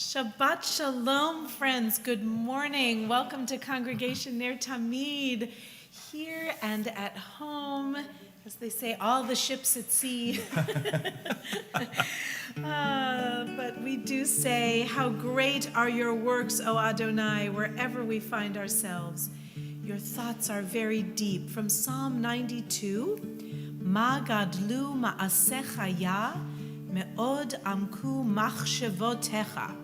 Shabbat Shalom, friends. Good morning. Welcome to Congregation NER TAMID, here and at home. As they say, all the ships at sea. But we do say, how great are your works, O Adonai, wherever we find ourselves. Your thoughts are very deep. From Psalm 92, Ma gadlu ma'asecha ya, me'od amku machshevotecha.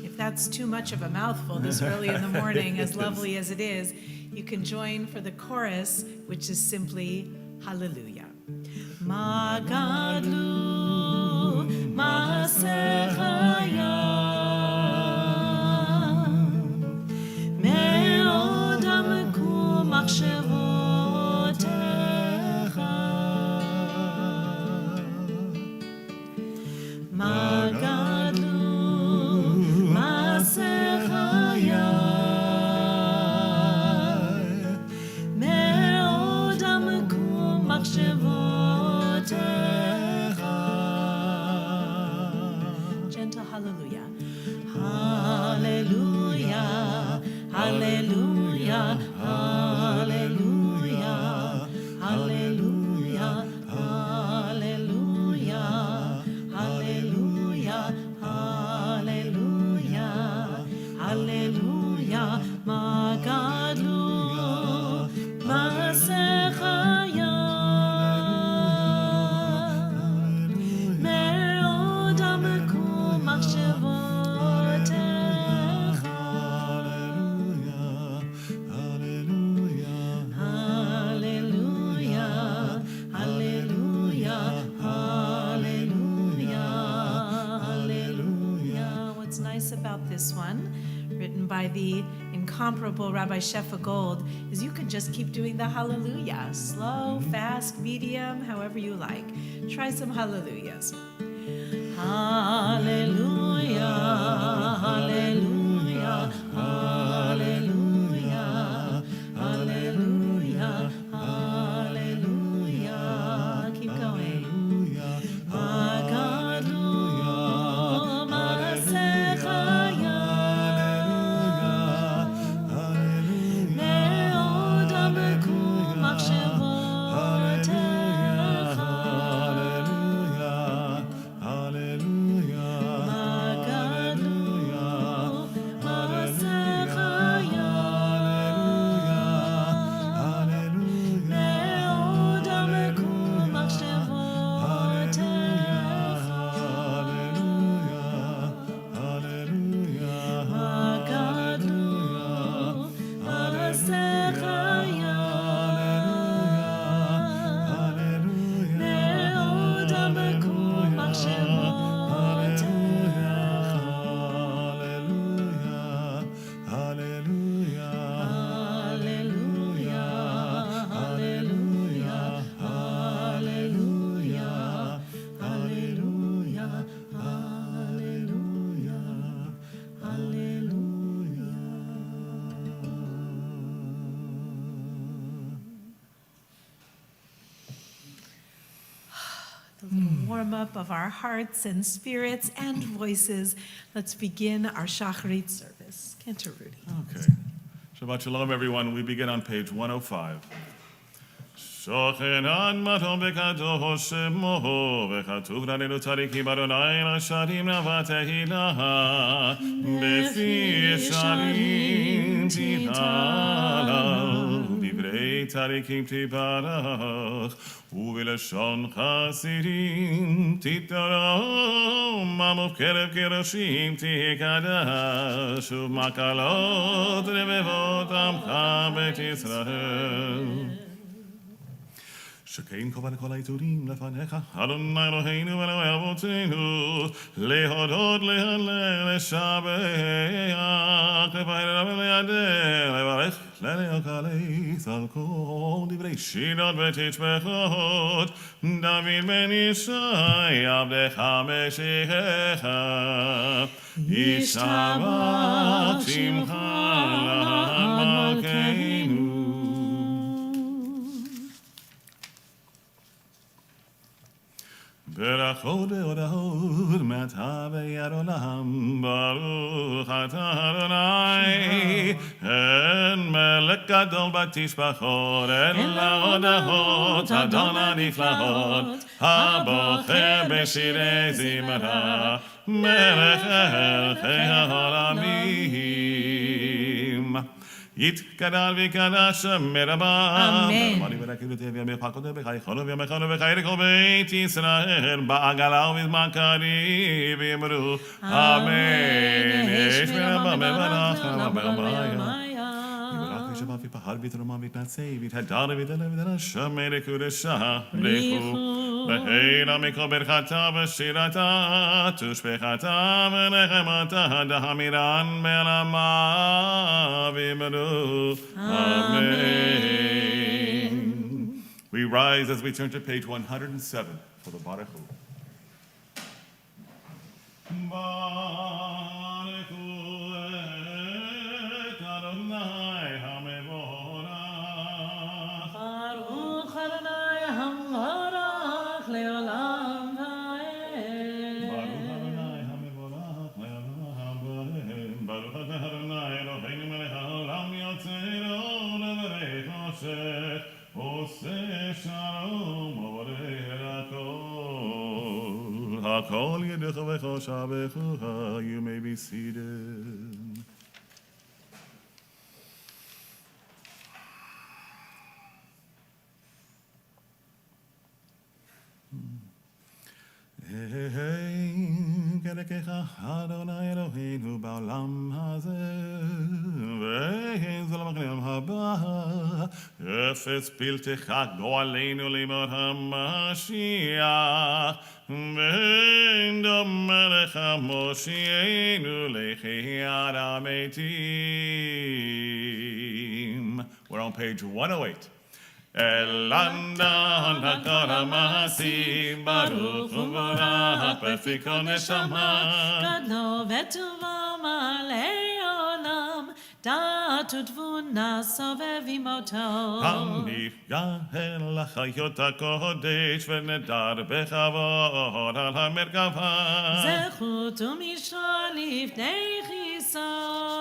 If that's too much of a mouthful this early in the morning, as lovely as it is, you can join for the chorus, which is simply Hallelujah. Ma gadlu ma'asecha ya, me'od amku machshevotecha. Ma gadlu ma'asecha ya, me'od amku machshevotecha. Gentle hallelujah. Hallelujah, hallelujah, hallelujah, hallelujah, hallelujah, hallelujah, hallelujah, hallelujah. Ma gadlu ma'asecha ya, me'od amku machshevotecha. What's nice about this one, written by the incomparable Rabbi Sheffa Gold, is you can just keep doing the hallelujah. Slow, fast, medium, however you like. Try some hallelujahs. Hallelujah, hallelujah, hallelujah, hallelujah, hallelujah. Keep going. Ma gadlu ma'asecha ya, me'od amku machshevotecha. Warm-up of our hearts and spirits and voices. Let's begin our Shacharit service. Cantor, Rudy. Okay. Shabbat Shalom, everyone. We begin on page 105. Shochen admato bekadosh shemo vechatuv ranenu tzadikim Adonai l'shadim navatehilah befi sharim tithalal divrei tzadikim tibarach ובלשון חסידים תתרום, המופקרת קדושים תקדש, ובמקלות רבבות עמך בית ישראל. שכן קובע לכל היתודים לפניך, אדוני אלוהינו ואלוהי אבותינו, להודות, להלל, לשבח, לפאר ולידע, לברך, להקליט על כל דברי שינות ותשבחות, דוד בן ישי, עבדך משיחך, ישתבח שמך לעד מלכנו. ברכות והודאות מעתה ועד עולם, ברוך אתה אדוני, אין מלך גדול בתשבחות, אין להודעות אדון הנפלאות, הבוחר בשירי זמרה, מלך מלכי העולמים. יתגדל ויקדש מרבה. אמן. ואני ורקידות וימי פקוד ובחי חולו וימי חולו וחי לכל בית ישראל בעגלה ובזמן קריב ויאמרו אמן. יש מרבה מברך רבה יברך ושבח ופחד ויתרומה ויתנצה ויתהדר ויתהדר השם לקודשה בריחו בהילה מכל ברכתה ושירתה תושבחתה ונחמתה דהמירן בעלמה ויאמרו Amen. We rise as we turn to page 107 for the Baruch Hu. Baruch Hu et Adonai hamevorach. Baruch Adonai hamevorach leolam va'ed. Baruch Adonai hamevorach leolam va'ed. Baruch Adonai Eloheinu melech haolam yotzero levarech osher. Oseh shalom oboreh hakol. Hakol yedecha v'chosha v'chucha. You may be seated. כדרכך אדוני אלוהינו בעולם הזה ואין זה למקום הבא חפץ פלתך גואלנו לימות המשיח ואין דומה לך מושיענו לחיית המתים. We're on page 108. אלנדן הכל המעשים ברוך ומבורך בפי כל נשמה גדלו וטובו מלא עולם דעת ותבונה סובבים אותו הנפגע אל החיות הקודש ונדר בכבוד על המרכבה זכות ומשרה לפני כיסו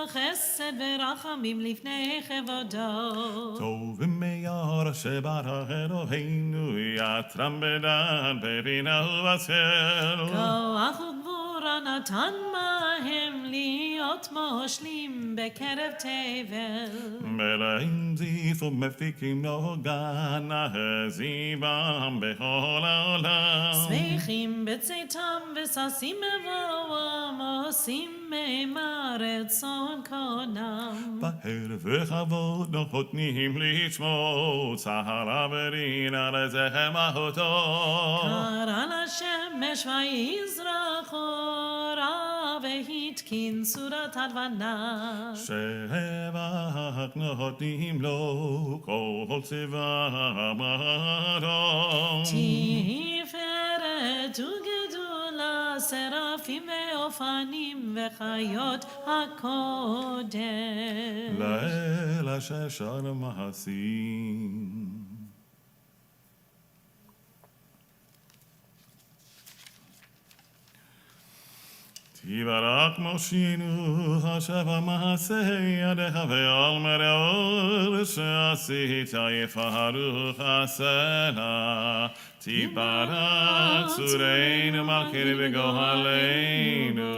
חסד ורחמים לפני כבודו טוב ומיור שברך אלוהינו יתרם בדן בבינה ובשכל כוח וגבורה נתן מהם להיות מושלים בקרב תבל מלאים זיף ומפיקים נוגה נהזיבם בכל העולם שמחים בצאתם וששים בבואם עושים מימר רצון קונם בהר וכבוד נותנים לשמור צהלה ורינה לזכר מהותו קרא לשמש ויזרח אורה והתקין צורת הלבנה שבח נותנים לו כל צבא מרום תפארת וגדולה שרפים ואופנים וחיות הקודש לאל אשר שר מעשים תברך מושינו השבה מעשה ידיך ועל מראות שעשית יפארו חסנה תברך צורנו מלכנו וגואלנו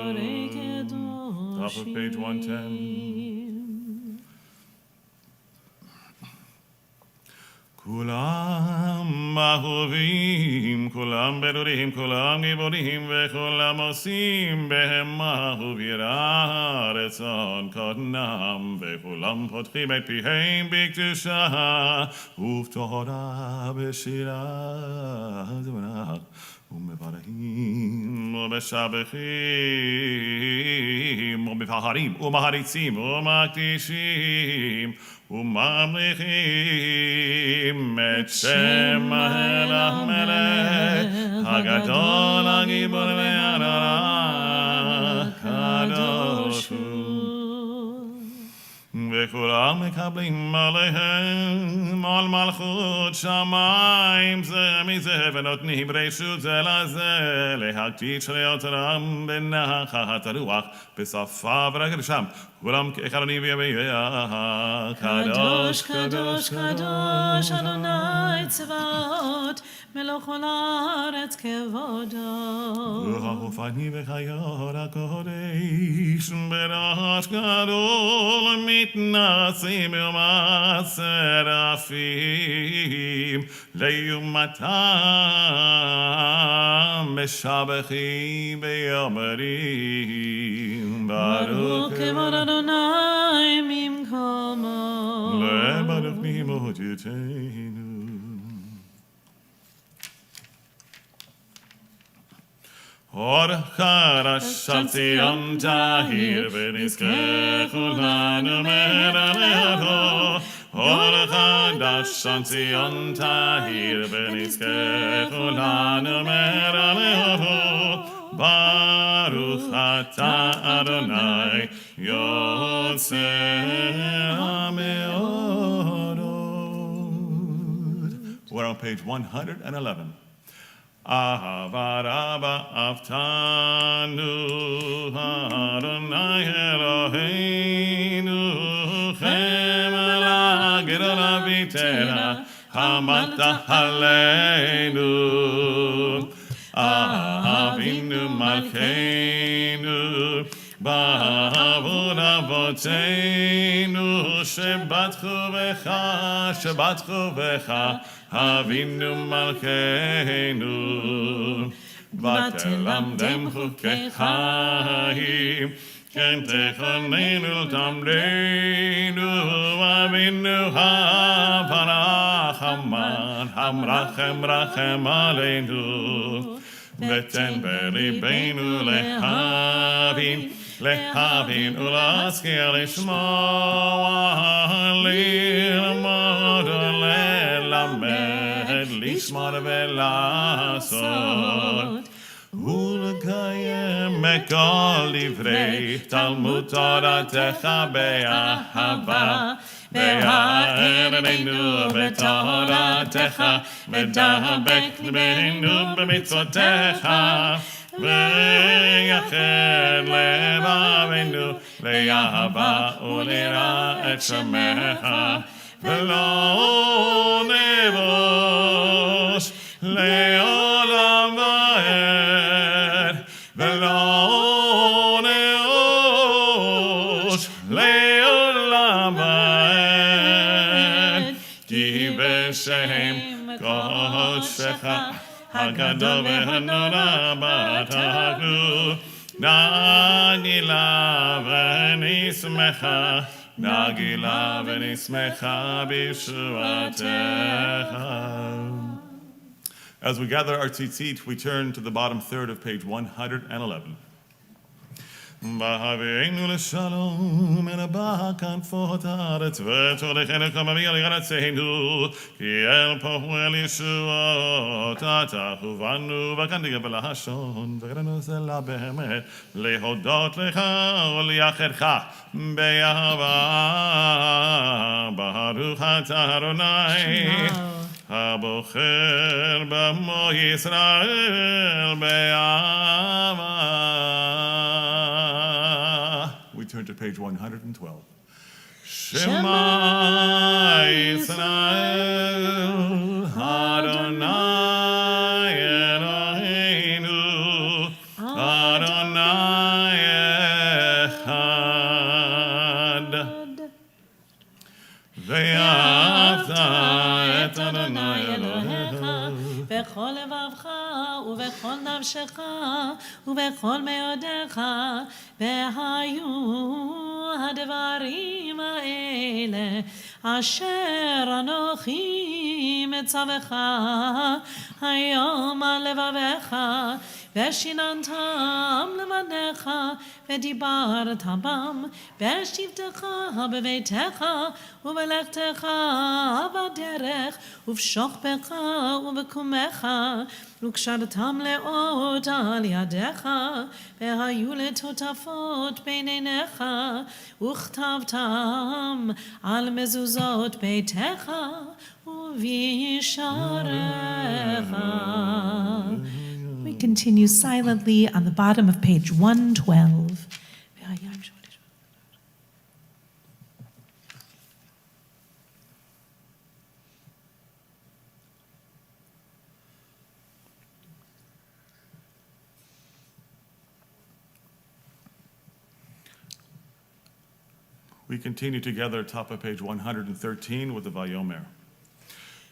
Top of page 110 כולם אהובים, כולם ברורים, כולם גיבורים וכולם עושים בהם אהוב יראה רצון קודנם וכולם פותחים את פיהם בקדושה ובתורה בשירה זמרה ומברכים ובשבחים ובפחרים ומעריצים ומקדישים וממליכים את שם המלך הגדול הגיבור והנורא הקדוש הוא וכולם מקבלים עליהם על מלכות שמיים זה מזה ונותנים רשות זה לזה להקדיש ליותרם בנחת הרוח בשפה ובקדושם כולם כאחד ויהיה קדוש קדוש קדוש אדוני צבאות מלוך כל הארץ כבודו ופני וחיות הקודש ברעש גדול מתנשאים ומסרפים לעומתם משבחים ביומרים ברוך כבוד אדוני ממקומו לברוך ממודיעתנו אורך רשת ציון תהיר ונזכה כולנו מרעהו אורך רשת ציון תהיר ונזכה כולנו מרעהו ברוך אתה אדוני יוצא המאורות. We're on page 111. Ahavat Abba Aftanu Adonai Eloheinu Chemela Gedona Vitena Hamata Haleinu Avinu Malkeinu Ba'avod Avoteinu Shebatchu Becha Avinu Malkeinu Vatelamdem Chukei Chaim Ken Techonenu Tamreinu Avinu Havarachaman Hamrachem Rachem Aleinu Veten Beribeinu Lehavin Ulaskir Lishmoa Lilmod Lelamed Lishmod Velasot ולקיים מכל דברי תלמוד תורתך באהבה והאר עינינו בתורתך ודבק ליבנו במצוותיך ויחד לבבינו לאהבה וליראה את שמך ולא נבוש לעולם ועד ולא נאוש לעולם ועד כי בשם קודשך הגדול והנורא בתחנו נגילה ונשמחה נגילה ונשמחה בישועתך. As we gather our tzitzit, we turn to the bottom third of page 111. Bahaveinu l'shalom el ba'kanfot haaretz v'torechenu k'mami al yaratzenu ki el pohu el yeshuot ata huvanu v'kandiga v'lahashon v'granu zela behemet lehodot lecha u'liachercha be'ahava baruch ata Adonai הבוחר במו ישראל באהבה. We turn to page 112. שמע ישראל אדוני אלוהינו אדוני אחד ואהבת את אדוני אלוהיך בכל לבבך ובכל נפשך ובכל מאודיך והיו הדברים האלה אשר אנוכי מצווך היום על לבביך ושיננתם לבניך, ודיברת בם, בשבתך בביתך, ובלכתך בדרך, ובשוכבך ובקומך, וקשרתם לאות על ידיך, והיו לטוטפות בין עיניך, וכתבתם על מזוזות ביתך ובישעריך. We continue silently on the bottom of page 112. We continue together top of page 113 with the Vayomer.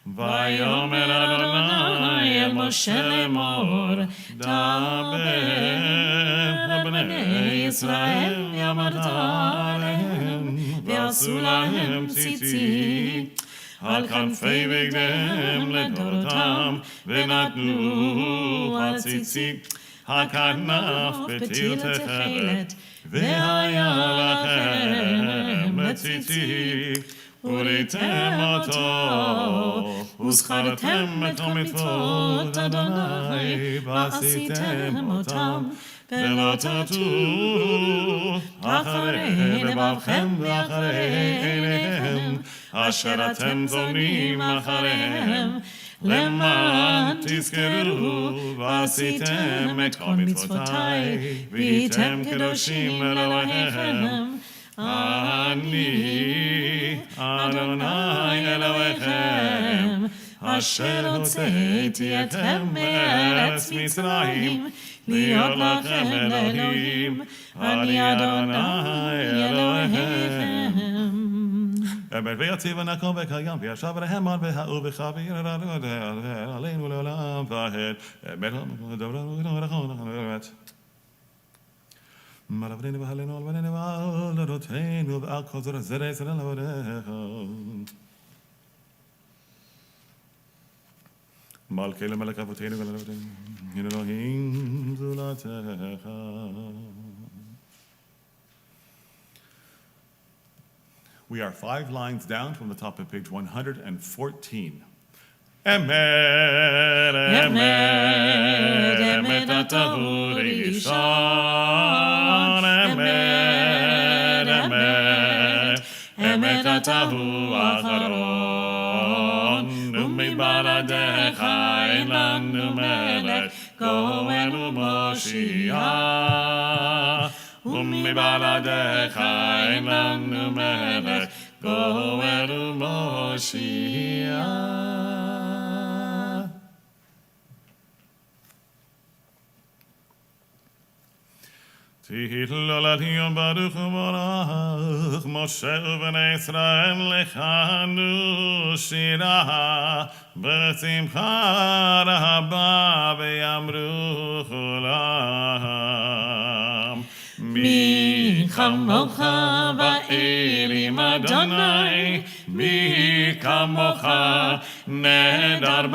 Vayomer Adonai el Moshe lemor, daber bnei Yisrael yamarta alehem, ve'asu lahem tzitzit, al kanfei bigdeihem ledorotam, ve'natnu hatzitzit, haknaf betil techelet, והיה לכם לציצית, וראיתם אותו, וזכרתם את מצוות אדוני, ועשיתם אותם, ולא תטעו אחרי לבבכם ואחרי עיניהם, אשר אתם זונים אחריהם, למען תזכרו ועשיתם את כל מצוותיי והייתם קדושים לאלוהיכם. אני אדוני אלוהיכם אשר הוצאתי אתכם מארץ מצרים להיות לכם אלוהים. אני אדוני אלוהיכם. ויציב הנקום וקיים וישב רהמן והאהוב וחביר עלינו לעולם ועד מלבנינו והלנו על בנינו ועל דורותינו ועל כל זרע זרע ישראל לעבדיך מלכי למלך אבותינו ולאבותינו אין אלוהים זולתך. We are 5 lines down from the top of page 114. Emet, emet, emet atahu rishon. Emet, emet, emet atahu acharon. Umibaradecha ein lanu melech, goenu Moshiach. ומבלעדיך אין לנו מלך, גואל ומושיע. תהילה לתיון ברוך וברך, משה ובני ישראל לכנו שירה, בשמחה רבה ויאמרו כולם. מי כמוך באלים אדוני, מי כמוך נדר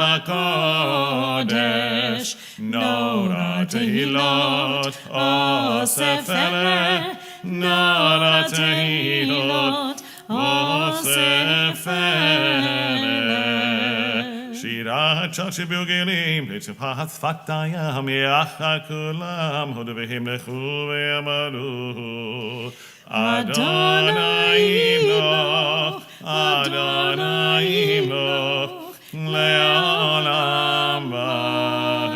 בקודש, נורא תהילות אוסף אלה, נורא תהילות אוסף אלה. שירת שש בגלים, לצפת שפתיים, יחד כולם, הודו והמלכו ויאמרו, אדוני ימלוך, אדוני ימלוך, לעולם ועד.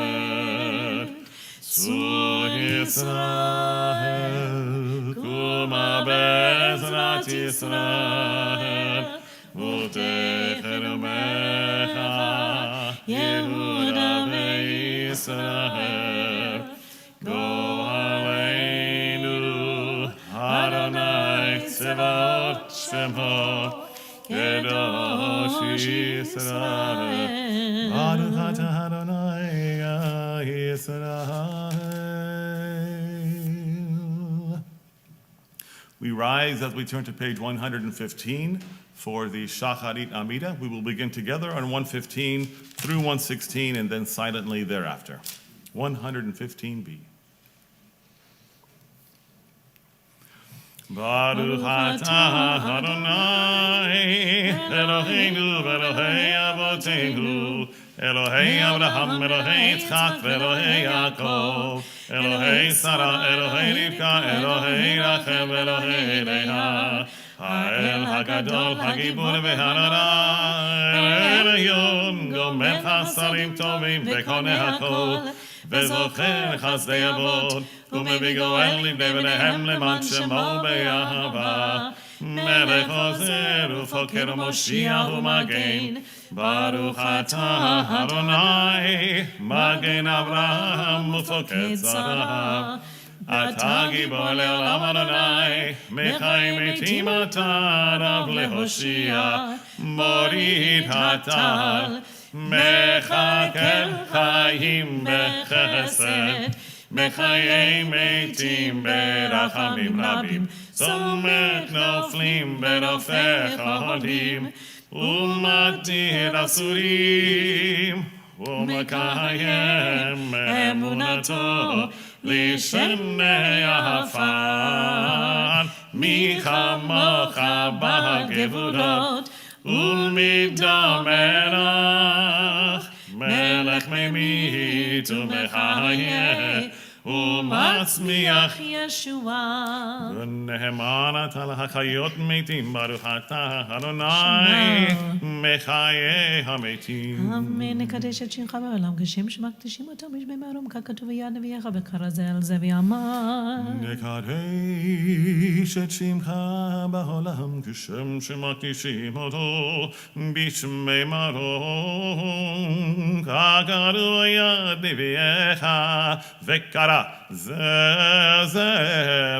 צאו ישראל, קומה בעזרת ישראל, ותחרמך יהודה וישראל. גואלנו אדוני צבאות שמו, קדוש ישראל. ברוך אתה אדוני ישראל. We rise as we turn to page 115 for the Shacharit Amida. We will begin together on 115 through 116 and then silently thereafter. 115b. Baruch atah Adonai Eloheinu v'Elohei Avotenu Elohei Abraham, Elohei Yitzchak, v'Elohei Yaakov Elohei Sarah, Elohei Rivka, Elohei Rachel, Elohei Leah האל הגדול, הגיבור והנורא, אל עליון, גומר חסרים טובים וקונה הכל, וזוכר חסדי אבות, ומביא גואל לבני בניהם למען שמו באהבה. מלך עוזר ופוקר ומושיע ומגן, ברוך אתה אדוני, מגן אברהם ופוקד שרה. אתה גיבור לעולם אדוני, מחי מתים אתה רב להושיע, מוריד הטל, מחכה חיים בחסד, מחיי מתים ברחמים רבים, סומך נופלים ברופך עולים, ומגדיר אסורים, ומקיים אמונתו לשני עפר. מי כמוך בגבורות ומדם מלך, מלך ממית ומחיה ומצמיח ישועה. ונאמן אתה לחיות מתים, ברוך אתה אדוני מחיי המתים. אמן. נקדש את שמך בעולם כשם שמקדישים אותו משבי מרום, ככתוב ביד נביאך וקרא זה על זה ואמר. נקדש את שמך בעולם כשם שמקדישים אותו בשמי מרום, ככתוב ביד נביאך וקרא זה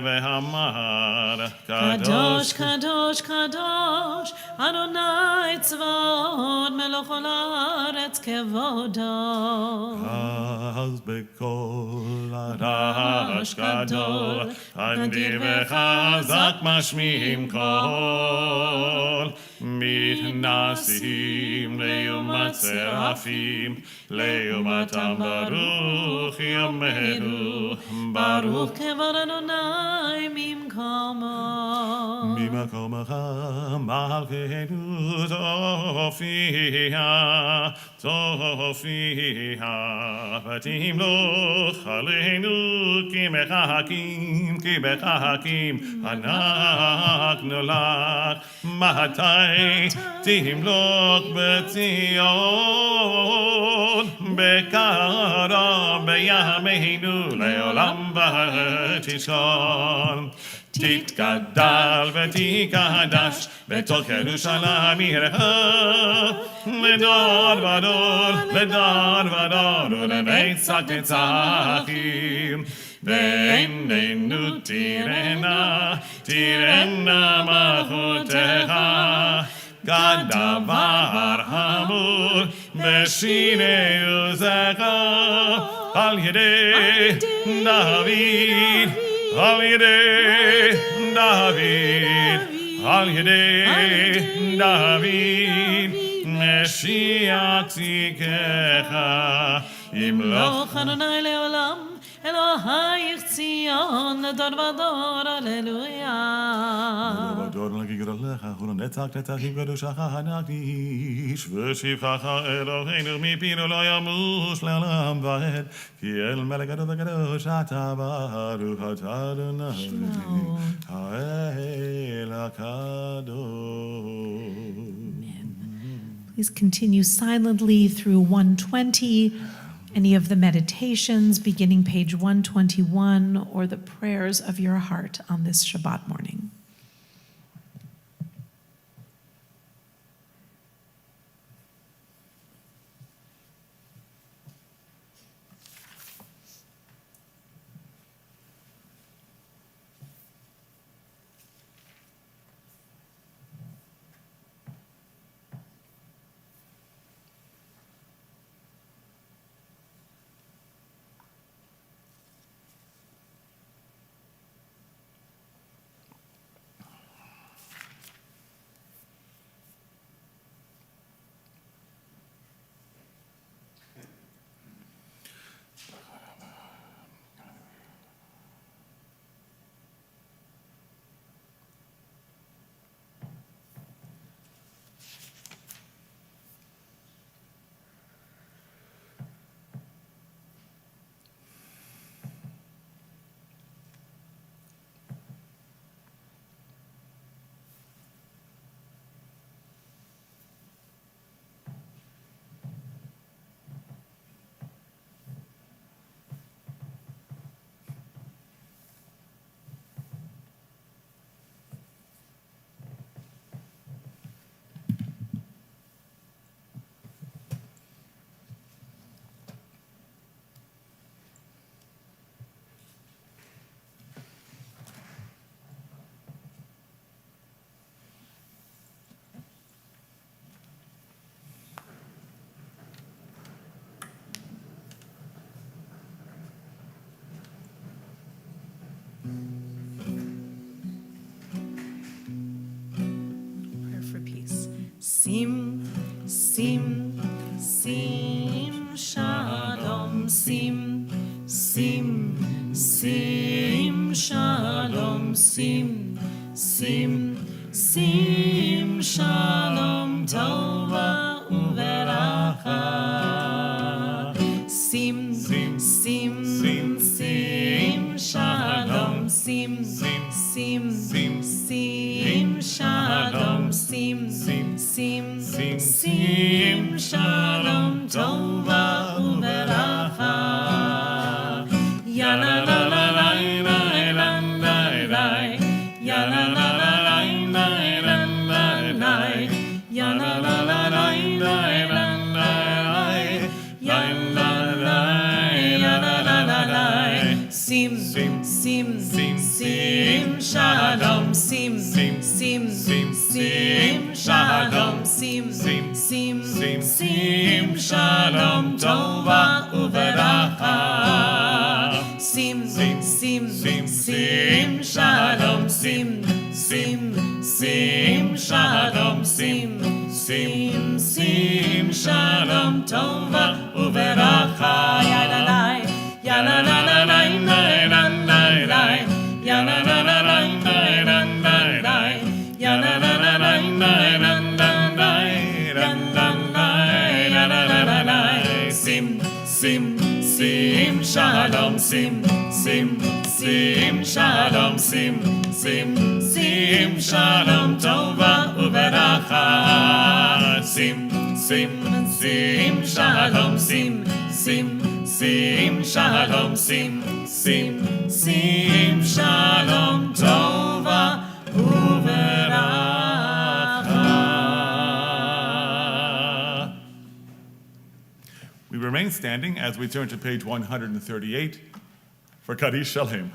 ואמר. קדוש קדוש קדוש אדוני צבאות מלך כל הארץ כבודו. אז בקול הרעש גדול אדיר וחזק משמיעים קול, מתנסים ליומת שרפים, ליומתם ברוך יאמרו, ברוך כבוד אדוני ממקומו. ממקומך מלכנו תופיע, ותמלוך עלינו כי מחכים אנחנו לך. מתי תמלוך בציון, בקרוב בימינו לעולם ותשכון. תתגדל ותקדש בתוך ירושלים עירך, לדור ודור, לדור ודור, ולנצח נצחים. ועינינו תראנה מלכותך, כדבר אמור בשיני עוזך, על ידי דוד, על ידי דוד, על ידי דוד, משיח צדקך. ימלוך אדוני לעולם, אלוהיך ציון לדור ודור, הללויה. לדור לגדולך ולנצח נצחים קדושך נקדיש, ושבחך אלוהינו מפינו לא ימוש לעולם ועד, כי אל מלך גדול וקדוש אתה, ברוך אתה אדוני האל הקדוש. Please continue silently through 120, any of the meditations beginning page 121, or the prayers of your heart on this Shabbat morning. sim, sim, shalom, sim, sim, sim, shalom, tova uveracha. Sim, sim, sim, sim, shalom, sim, sim, sim, sim, shalom, sim, sim, sim, shalom, tova uveracha. Ya la la la la la la la la, ya la la la la la la la, ya la la la la la la la, ya la la la la la. Sim, sim, sim, sim, shalom, sim, sim, sim, shalom, sim, sim, sim, shalom, tova uveracha. Sim, sim, sim, shalom, sim, sim, shalom, sim, sim, shalom, tova uveracha. Ya la la, ya la la la la la la la, ya la la la la la la la, ya la la la la la la la, sim, sim, sim, shalom, sim, sim, sim, shalom, sim, sim, shalom, tova uveracha. Sim, sim, shalom, sim, shalom, sim, shalom, tova uveracha. We remain standing as we turn to page 138 for Kaddish Shalem.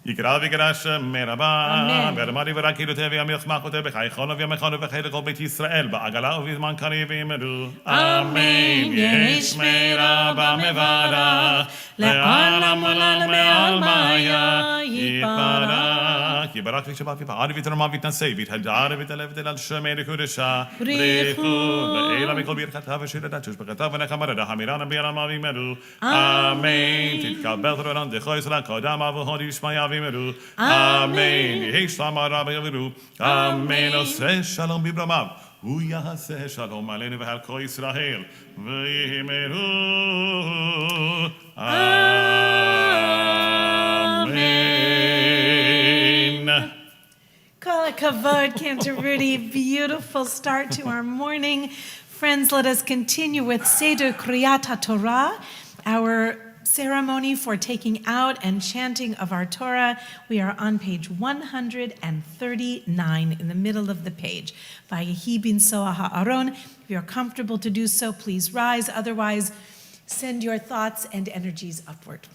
יקרא ויגרש מרבה, ורמדי ורקידותי וימיך מחותי בחייכון וימיכון ובחיל כל בית ישראל, בעגלה ובזמן קריב ימרו. אמן. יהי שמי רבה מברך, לעולם עולם בעלמיה יתברך. יברך וישבח ויפעל ויתרומם ויתנשא ויתהדר ויתעלה ותהלל שמי לקודשה. בריחו לעילה מכל ברכתה ושירתה שושבחתה ונחמתה המירנה בירמה וימרו. אמן. תתקבל תורן דחו ישראל קודם אבוהות ישמעיה וימרו. אמן. יהי שלום רב יאמרו. אמן. עושה שלום בברמיו ויעשה שלום עלינו ועל כל ישראל ויאמרו. Amen. Kol hakavod, Cantor Rudy. Beautiful start to our morning. Friends, let us continue with Seder Kriyat HaTorah, our ceremony for taking out and chanting of our Torah. We are on page 139 in the middle of the page. Vayehi bin soa ha'aron. If you're comfortable to do so, please rise. Otherwise, send your thoughts and energies upward.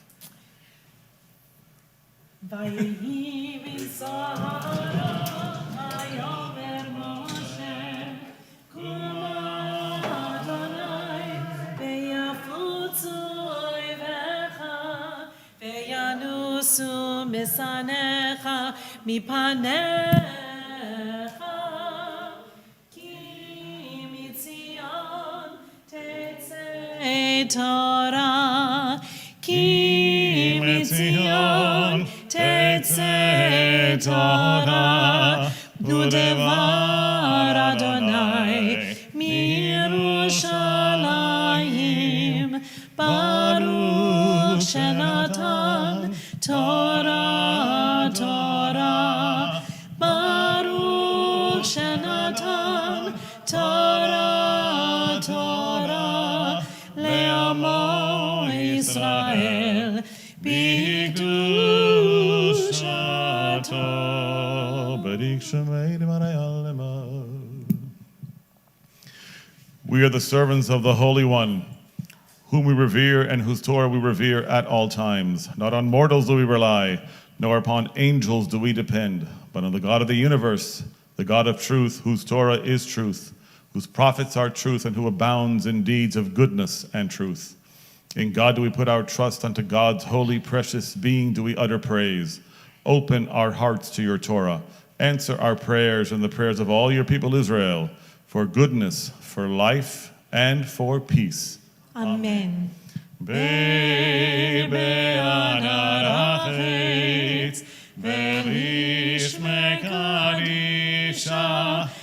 Vayehi bin soa ha'aron vayomer Moshe kuma Adonai veyafutzu oivecha veyanusu misanecha mipanecha ki mitzion tetzei Torah ki mitzion tetzei Torah udevar Adonai miYerushalayim Baruch Shenatan Torah Torah Baruch Shenatan Torah Torah Le'amo Yisrael B'kedushato. We are the servants of the Holy One, whom we revere and whose Torah we revere at all times. Not on mortals do we rely, nor upon angels do we depend, but on the God of the universe, the God of truth, whose Torah is truth, whose prophets are truth, and who abounds in deeds of goodness and truth. In God do we put our trust, unto God's holy, precious being do we utter praise. Open our hearts to your Torah. Answer our prayers and the prayers of all your people Israel, for goodness, for life, and for peace. Amen. Be'anarachetz, Berishme Kadisha,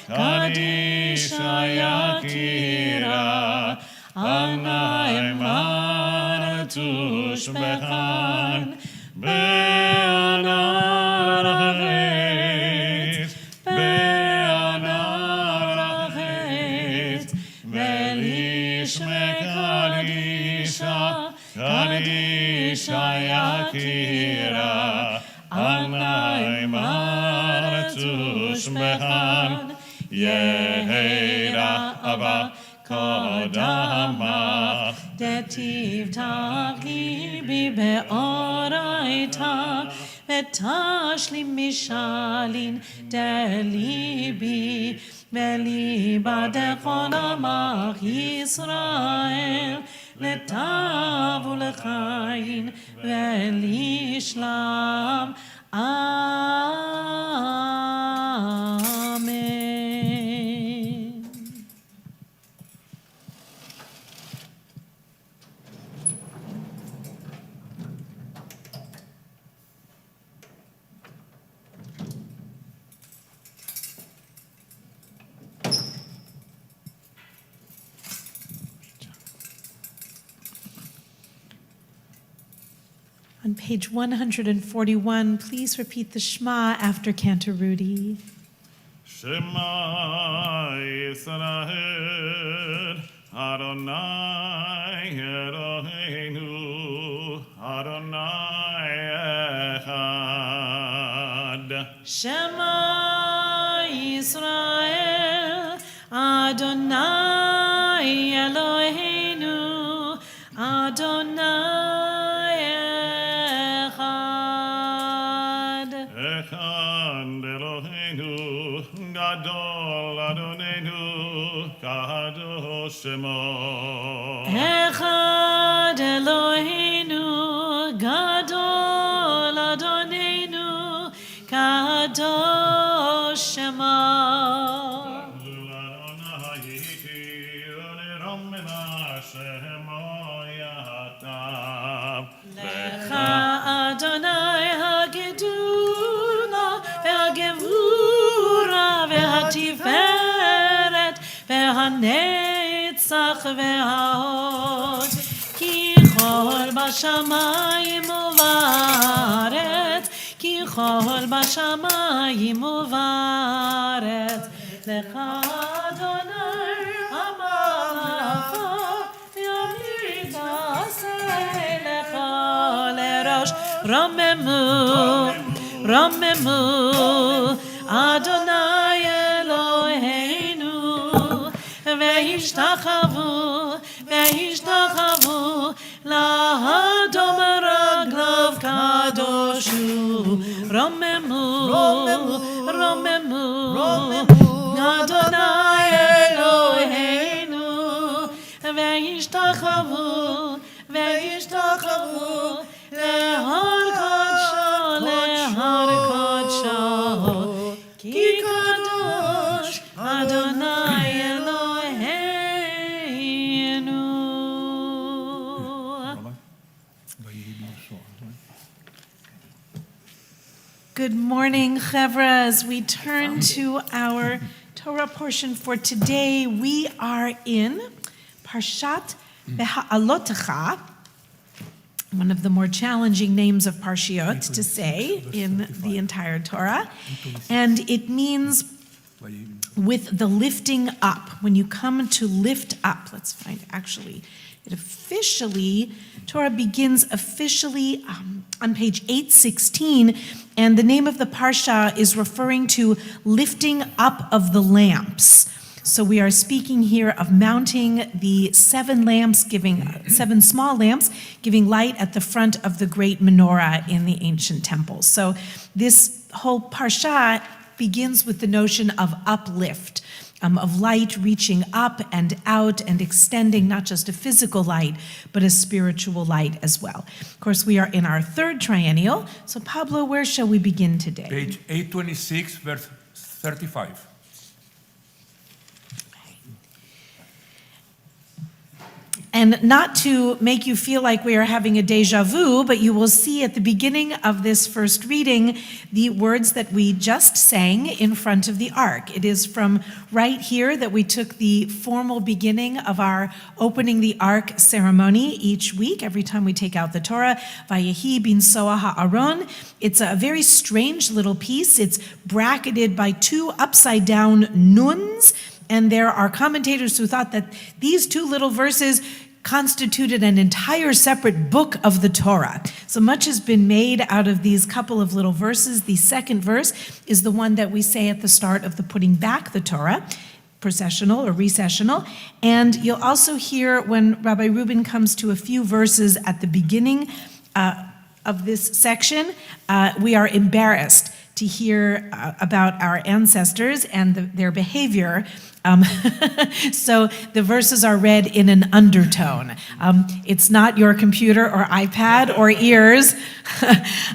Kadisha Yakira, Anaiman Tushbechan, Be'anarachetz, Be'anarachetz, Berishme Kadisha, Kadisha Yakira, Anaiman Tushbechan, Yehera Abba Kodamach, Detiv tavli be'oraita, vetashli mishalin delibi, veliba decholamach Yisrael, letavu lechayin velishlam. Amen. On page 141, please repeat the Shema after Cantor Rudy. Shema Yisrael, Adonai Eloheinu, Adonai Echad. Shema Yisrael, Adonai Eloheinu, Adonai Echad Eloheinu, Gadol Adonenu, Kadosh Shemo. Echad Eloheinu, Gadol Adonenu, Kadosh Shema. Lecha Adonai hagedula ve'hagevura ve'hatiferet ve'hanetzach ve'hahod ki chol b'shamayim uvaretz ki chol b'shamayim uvaretz lecha Adonai amacha Ramemu, Ramemu, Adonai Eloheinu, Ve'ishtachavu, Ve'ishtachavu, La'adom raglav kadoshu, Ramemu, Ramemu, Adonai Eloheinu, Ve'ishtachavu, Ve'ishtachavu, Lehar Kodsha, Ki Kadosh Adonai Eloheinu. Good morning, Chevra. As we turn to our Torah portion for today, we are in Parshat Beha'alotecha, one of the more challenging names of Parshiot to say in the entire Torah. And it means with the lifting up. When you come to lift up, let's find actually, it officially, Torah begins officially on page 816, and the name of the Parsha is referring to lifting up of the lamps. So we are speaking here of mounting the seven small lamps, giving light at the front of the great menorah in the ancient temple. So this whole parsha begins with the notion of uplift, of light reaching up and out and extending not just a physical light, but a spiritual light as well. Of course, we are in our third triennial. So Pablo, where shall we begin today? Page 826, verse 35. And not to make you feel like we are having a deja vu, but you will see at the beginning of this first reading the words that we just sang in front of the ark. It is from right here that we took the formal beginning of our opening the ark ceremony each week, every time we take out the Torah. Vayehi bin Soa ha'aron. It's a very strange little piece. It's bracketed by two upside down nuns. And there are commentators who thought that these two little verses constituted an entire separate book of the Torah. So much has been made out of these couple of little verses. The second verse is the one that we say at the start of the putting back the Torah, processional or recessional. And you'll also hear when Rabbi Reuben comes to a few verses at the beginning of this section, we are embarrassed to hear about our ancestors and their behavior. So the verses are read in an undertone. It's not your computer or iPad or ears,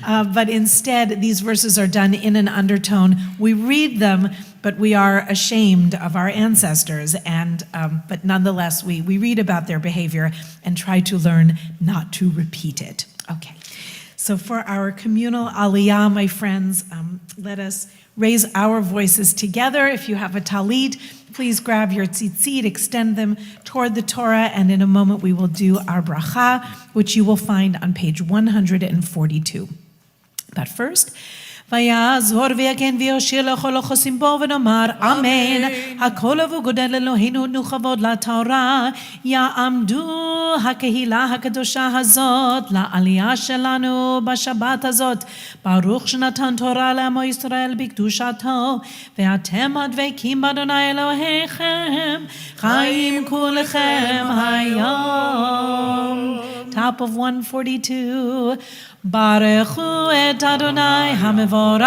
but instead these verses are done in an undertone. We read them, but we are ashamed of our ancestors, but nonetheless we read about their behavior and try to learn not to repeat it. Okay. So for our communal aliyah, my friends, let us raise our voices together. If you have a talit, please grab your tzitzit, extend them toward the Torah, and in a moment we will do our bracha, which you will find on page 142. But first, ויעזור ויגן ויושיע לכל החוסים בו ונאמר אמן. הכל וגודל אלוהינו תנו כבוד לתורה. יעמדו הקהילה הקדושה הזאת לעלייה שלנו בשבת הזאת. ברוך שנתן תורה לעמו ישראל בקדושתו. ואתם הדבקים באדוני אלוהיכם. חיים כולכם היום. Top of 142. ברכו את אדוני המבורך.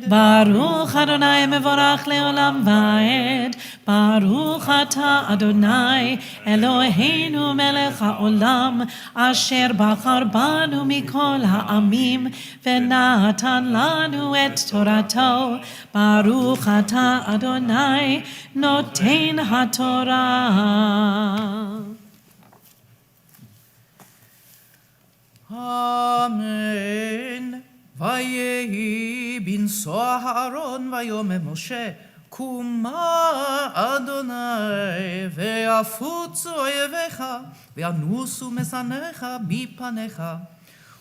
ברוך אדוני מבורך לעולם ועד. ברוך אתה אדוני אלוהינו מלך העולם אשר בחר בנו מכל העמים ונתן לנו את תורתו. ברוך אתה אדוני נותן התורה. אמן. ויהי בנשוא אהרון ויאמר משה קומה אדוני ויפוצו אויביך וינוסו משנאיך מפניך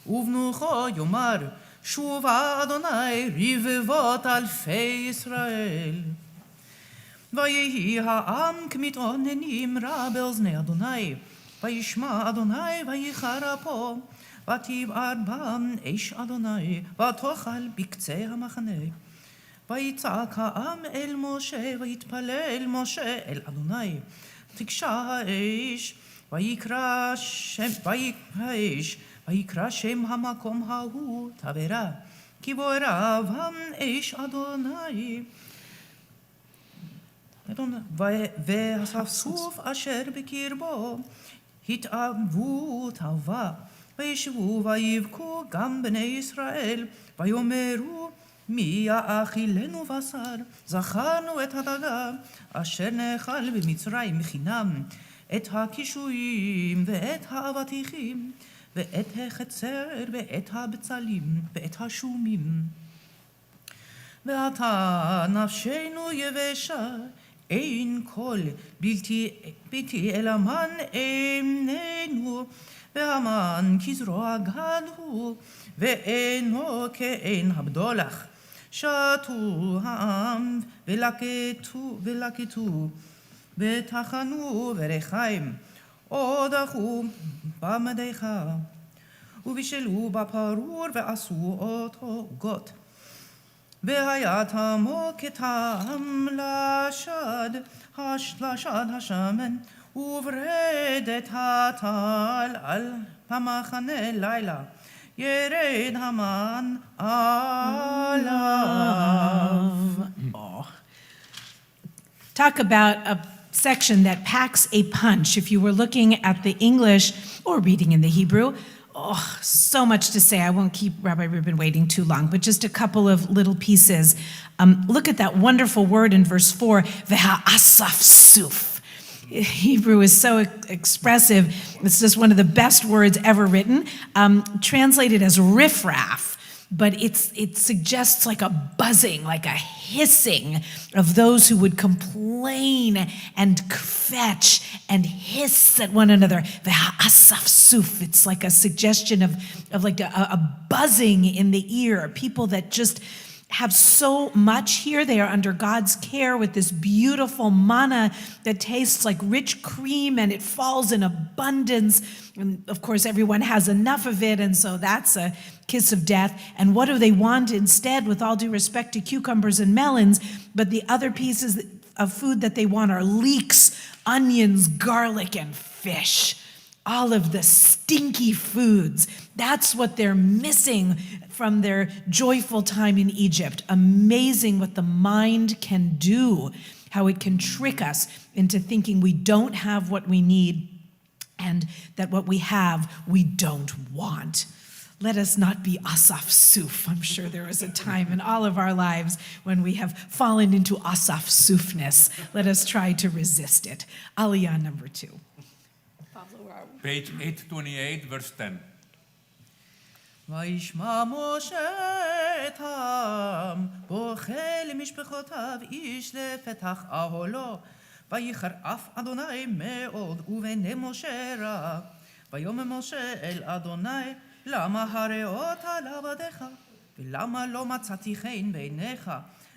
ובנוחו יאמר שובה אדוני רבבות אלפי ישראל. ויהי העם כמתאוננים רע באוזני אדוני וישמע אדוני וייחר אפו ותבער בם אש אדוני ותאכל בקצה המחנה. ויצעק העם אל משה ויתפלל משה אל אדוני. תקשה האש ויקרא שם המקום ההוא תבערה כי בוערה בם אש אדוני. והספסוף אשר בקרבו התאהבו תאווה וישבו ויבכו גם בני ישראל ויאמרו מי יאכילנו בשר זכרנו את הדגה אשר נאכל במצרים חינם את הקישואים ואת האבטיחים ואת החצר ואת הבצלים ואת השומים ועתה נפשנו יבשה אין כל בלתי אלא מן אמננו והמן כזרוע גד הוא ואינו כאין הבדולח. שתו העם ולקטו וטחנו ברכיים הודחו במדיך ובישלו בפרור ועשו אותו עוגות. והיה טעמו כטעם לשד השמן וברדת הטל על המחנה לילה ירד המן עליו. Talk about a section that packs a punch. If you were looking at the English or reading in the Hebrew, so much to say. I won't keep Rabbi Reuben waiting too long, but just a couple of little pieces. Look at that wonderful word in verse 4, V'ha'asaf suf. Hebrew is so expressive. It's just one of the best words ever written, translated as riffraff, but it suggests like a buzzing, like a hissing of those who would complain and kvetch and hiss at one another. Ve'ha'asaf suf. It's like a suggestion of like a buzzing in the ear, people that just have so much here. They are under God's care with this beautiful manna that tastes like rich cream and it falls in abundance. And of course, everyone has enough of it, and so that's a kiss of death. And what do they want instead, with all due respect to cucumbers and melons? But the other pieces of food that they want are leeks, onions, garlic, and fish. All of the stinky foods. That's what they're missing from their joyful time in Egypt. Amazing what the mind can do, how it can trick us into thinking we don't have what we need and that what we have, we don't want. Let us not be Asaf Suf. I'm sure there was a time in all of our lives when we have fallen into Asaf Sufness. Let us try to resist it. Aliyah number 2. Page 828, verse 10. וישמע משה את העם, בוכה למשפחותיו איש לפתח אהלו, ויחרף אדוני מאוד, ובעיני משה רע. ויאמר משה אל אדוני, למה הרעות על עבדיך, ולמה לא מצאתי חן בעיניך,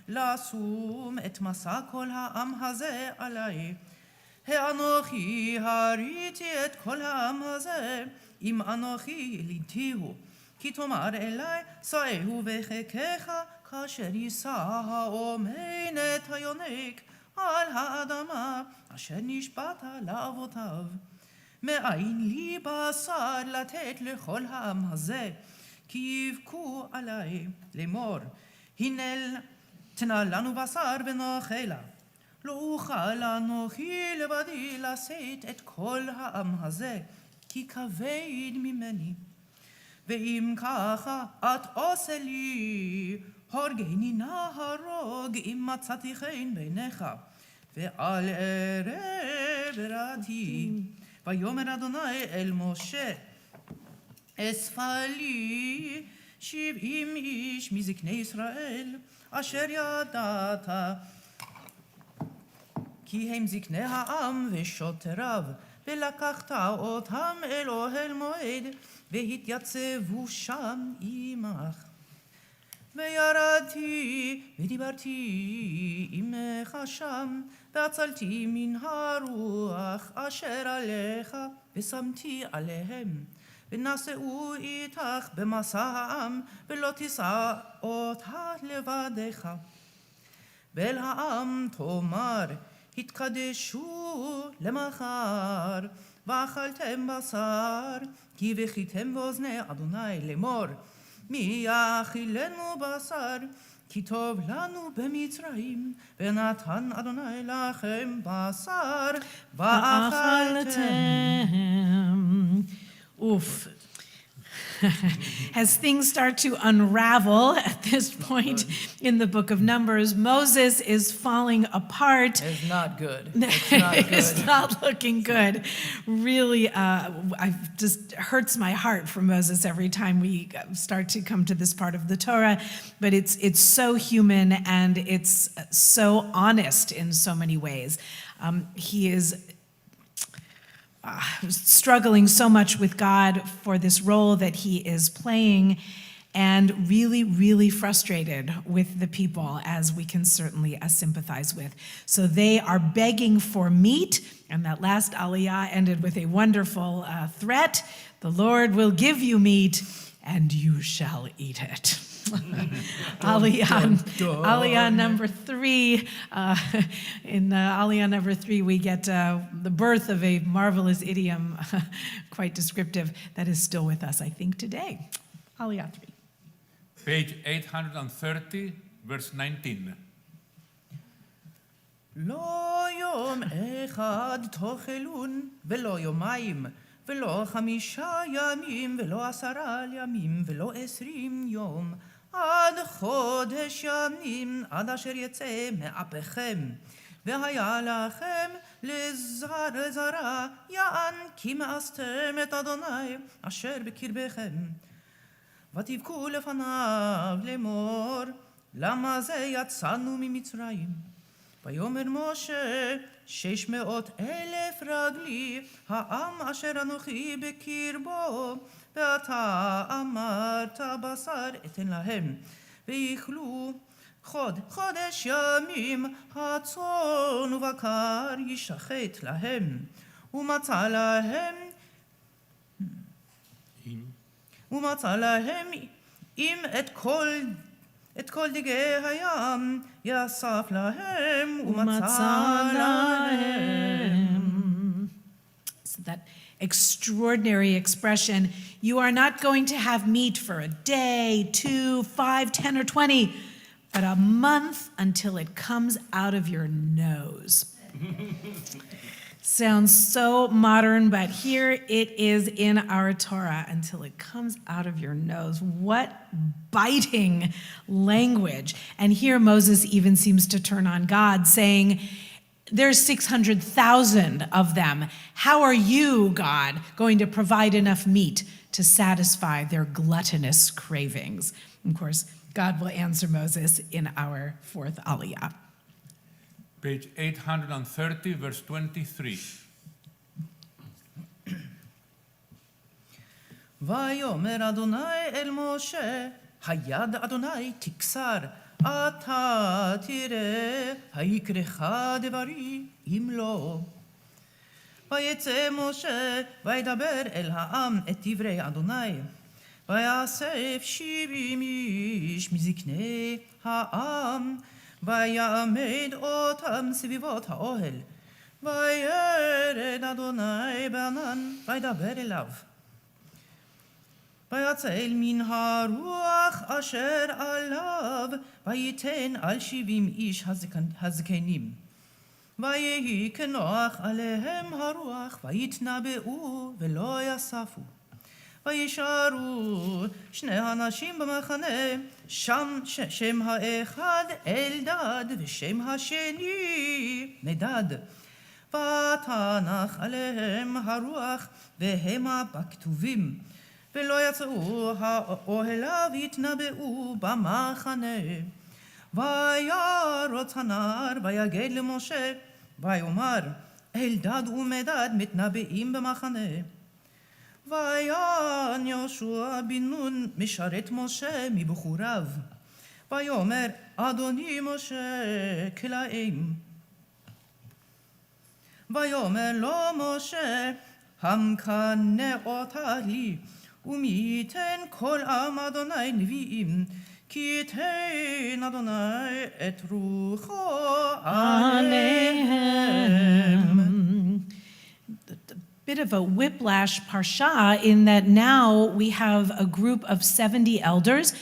לשום את מסע כל העם הזה עלי. האנוכי הריתי את כל העם הזה, אם אנוכי יליתיהו. כי תאמר אלי, שאהו בחיקך, כאשר יישא האומן את היונק על האדמה, אשר נשבעת לאבותיו. מאין לי בשר לתת לכל העם הזה, כי יבכו עלי לאמור, הנה תנה לנו בשר ונאכלה. לא אוכל אנוכי לבדי לשאת את כל העם הזה, כי כבד ממני. ואם ככה את עושה לי, הורגני נא הרוג אם מצאתי חן בעיניך, ועל ערב בראתי. ויאמר אדוני אל משה, אספה לי 70 איש מזקני ישראל, אשר ידעת, כי הם זקני העם ושוטריו, ולקחת אותם אל אוהל מועד, והתייצבו שם עמך. וירדתי ודיברתי עמך שם, והצלתי מן הרוח אשר עליך, ושמתי עליהם. ונשאו איתך במסע העם, ולא תישא אותה לבדך. ואל העם תאמר, התקדשו למחר, ואכלתם בשר, כי בכיתם באוזני אדוני לאמור, מי יאכילנו בשר, כי טוב לנו במצרים, ונתן אדוני לכם בשר, ואכלתם. Oof. As things start to unravel at this point in the book of Numbers, Moses is falling apart. It's not good. It's not good. It's not looking good. Really, I just hurts my heart for Moses every time we start to come to this part of the Torah. But it's so human and it's so honest in so many ways. He is struggling so much with God for this role that he is playing, and really, really frustrated with the people, as we can certainly sympathize with. So they are begging for meat, and that last aliyah ended with a wonderful threat. The Lord will give you meat, and you shall eat it. Aliyah number 3. In Aliyah number 3, we get the birth of a marvelous idiom, quite descriptive, that is still with us, I think, today. Aliyah 3. Page 830, verse 19. לא יום אחד תאכלון, ולא יומיים, ולא 5 ימים, ולא 10 ימים, ולא 20 יום, עד חודש ימים, עד אשר יצא מאפיכם, והיה לכם לזרע יען כי מאסתם את אדוני אשר בקרבכם. ותבכו לפניו לאמור למה זה יצאנו ממצרים. ויאמר משה 600,000 רגלי העם אשר אנוכי בקרבו ואתה אמרת בשר אתן להם ויאכלו חודש ימים הצאן ובקר ישחט להם ומצא להם אם את כל דגי הים יאסף להם ומצא להם. So that extraordinary expression, you are not going to have meat for a day, 2, 5, 10, or 20, but a month until it comes out of your nose. Sounds so modern, but here it is in our Torah, until it comes out of your nose. What biting language. And here Moses even seems to turn on God, saying, there's 600,000 of them. How are you, God, going to provide enough meat to satisfy their gluttonous cravings? Of course, God will answer Moses in our fourth Aliyah. Page 830, verse 23. ויאמר אדוני אל משה, היד אדוני תקצר, אתה תראה, היקרך דברי, אם לא. ויצא משה, וידבר אל העם את דברי אדוני, ויאסף 70 איש מזקני העם, ויעמד אותם סביבות האוהל, וירד אדוני בענן, וידבר אליו. ויצל מן הרוח אשר עליו, ויתן על 70 איש הזקנים. ויהי כנוח עליהם הרוח, ויתנבאו ולא יספו. וישארו 2 אנשים במחנה, שם האחד אלדד ושם השני מדד. ותנח עליהם הרוח והמה בכתובים, ולא יצאו האוהלה ויתנבאו במחנה. וירוץ הנער ויגד למשה, ויאמר אלדד ומדד מתנבאים במחנה. ויען יהושע בן נון משרת משה מבחוריו. ויאמר אדוני משה כלאם. ויאמר לו משה המקנא אותה לי, ומי ייתן כל עם אדוני נביאים, כי ייתן אדוני את רוחו עליהם. Bit of a whiplash parsha in that now we have a group of 70 elders,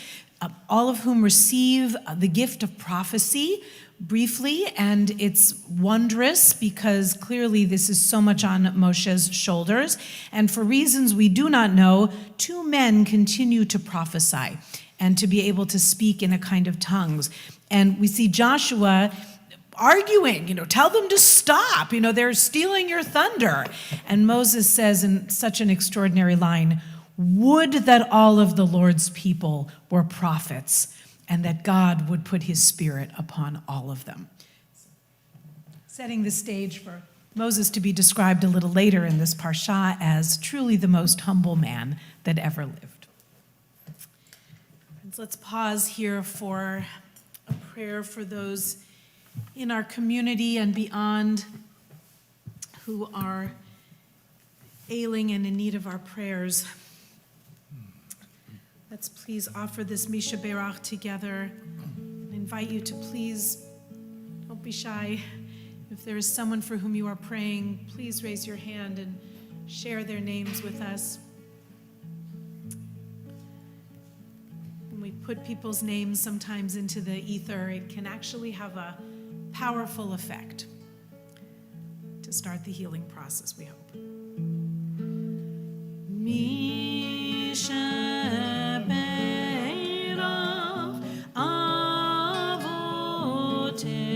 all of whom receive the gift of prophecy briefly, and it's wondrous because clearly this is so much on Moshe's shoulders. And for reasons we do not know, 2 men continue to prophesy and to be able to speak in a kind of tongues. And we see Joshua arguing, tell them to stop, they're stealing your thunder. And Moses says in such an extraordinary line, would that all of the Lord's people were prophets, and that God would put his spirit upon all of them. Setting the stage for Moses to be described a little later in this parsha as truly the most humble man that ever lived. Friends, let's pause here for a prayer for those in our community and beyond who are ailing and in need of our prayers. Let's please offer this Misha Berach together. I invite you to please, don't be shy. If there is someone for whom you are praying, please raise your hand and share their names with us. When we put people's names sometimes into the ether, it can actually have a powerful effect to start the healing process, we hope. Misha Berach Avotenu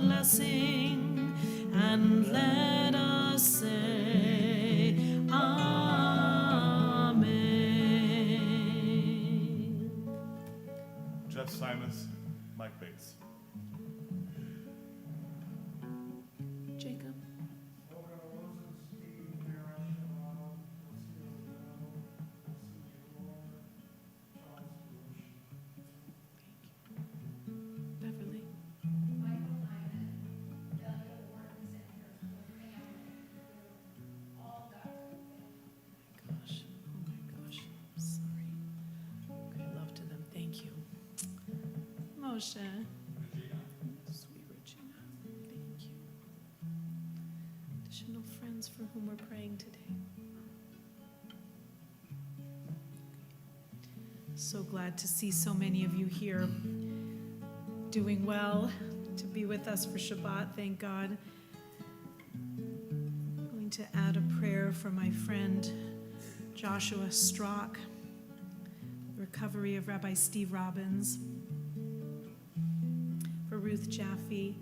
blessing, and let us say, Amen. Jeff Silas, Mike Bates. Jacob. Beverly. Gosh, oh my gosh, I'm sorry. Okay, love to them, thank you. Moshe. Sweet Regina, thank you. Additional friends for whom we're praying today. So glad to see so many of you here doing well, to be with us for Shabbat, thank God. I'm going to add a prayer for my friend Joshua Strock, the recovery of Rabbi Steve Robbins, for Ruth Jaffe,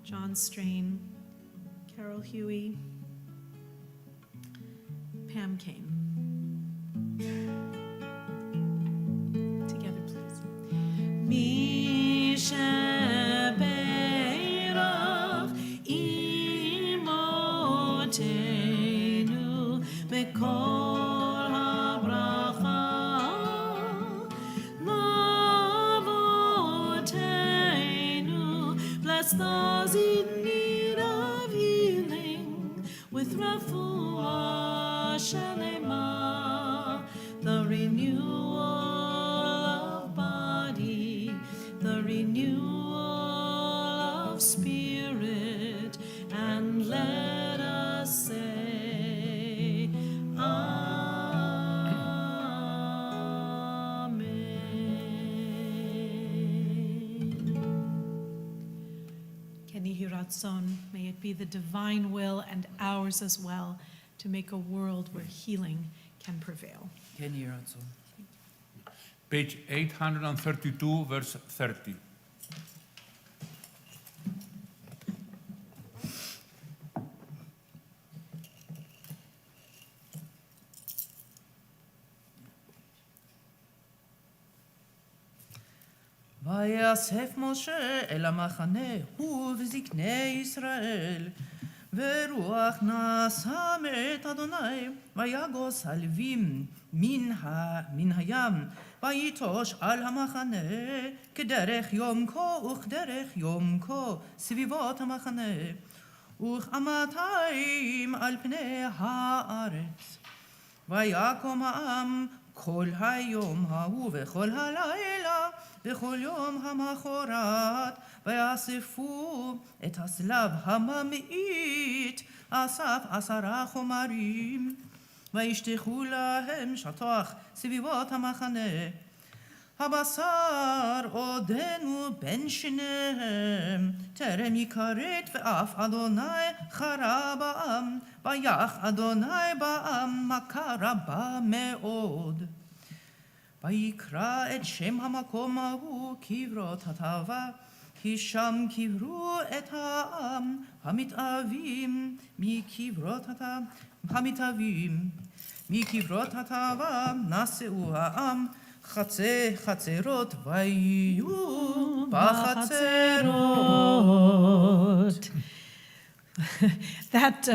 John Strain, Carol Huey, Pam Kane. Together, please. Mi shebeirach imotenu mekol habracha lavotenu. Bless those in need of healing with refuah shalema, the renewal of body, the renewal of spirit, and let us say, Amen. Kenihi Ratzon, may it be the divine will and ours as well to make a world where healing can prevail. כן יהי רצון. Page 832, verse 30. ויאסף משה אל המחנה הוא וזקני ישראל, ורוח נשא מאת אדוני, ויגוס הלווים מן הים, ויטוש על המחנה כדרך יום כה וכדרך יום כה סביבות המחנה, וכ200 על פני הארץ. ויקום העם כל היום ההוא וכל הלילה וכל יום המחרת, ויאספו את הסלב הממעיט, אסף 10 חומרים, וישטחו להם שטוח סביבות המחנה. הבשר עודנו בין שניהם, טרם יכרת, ואף אדוני חרה בעם, ויח אדוני בעם מכה רבה מאוד. ויקרא את שם המקום ההוא קברות הטבה, כי שם קברו את העם המתאבים מקברות הטבה נשאו העם חצרות ויהיו בחצרות. That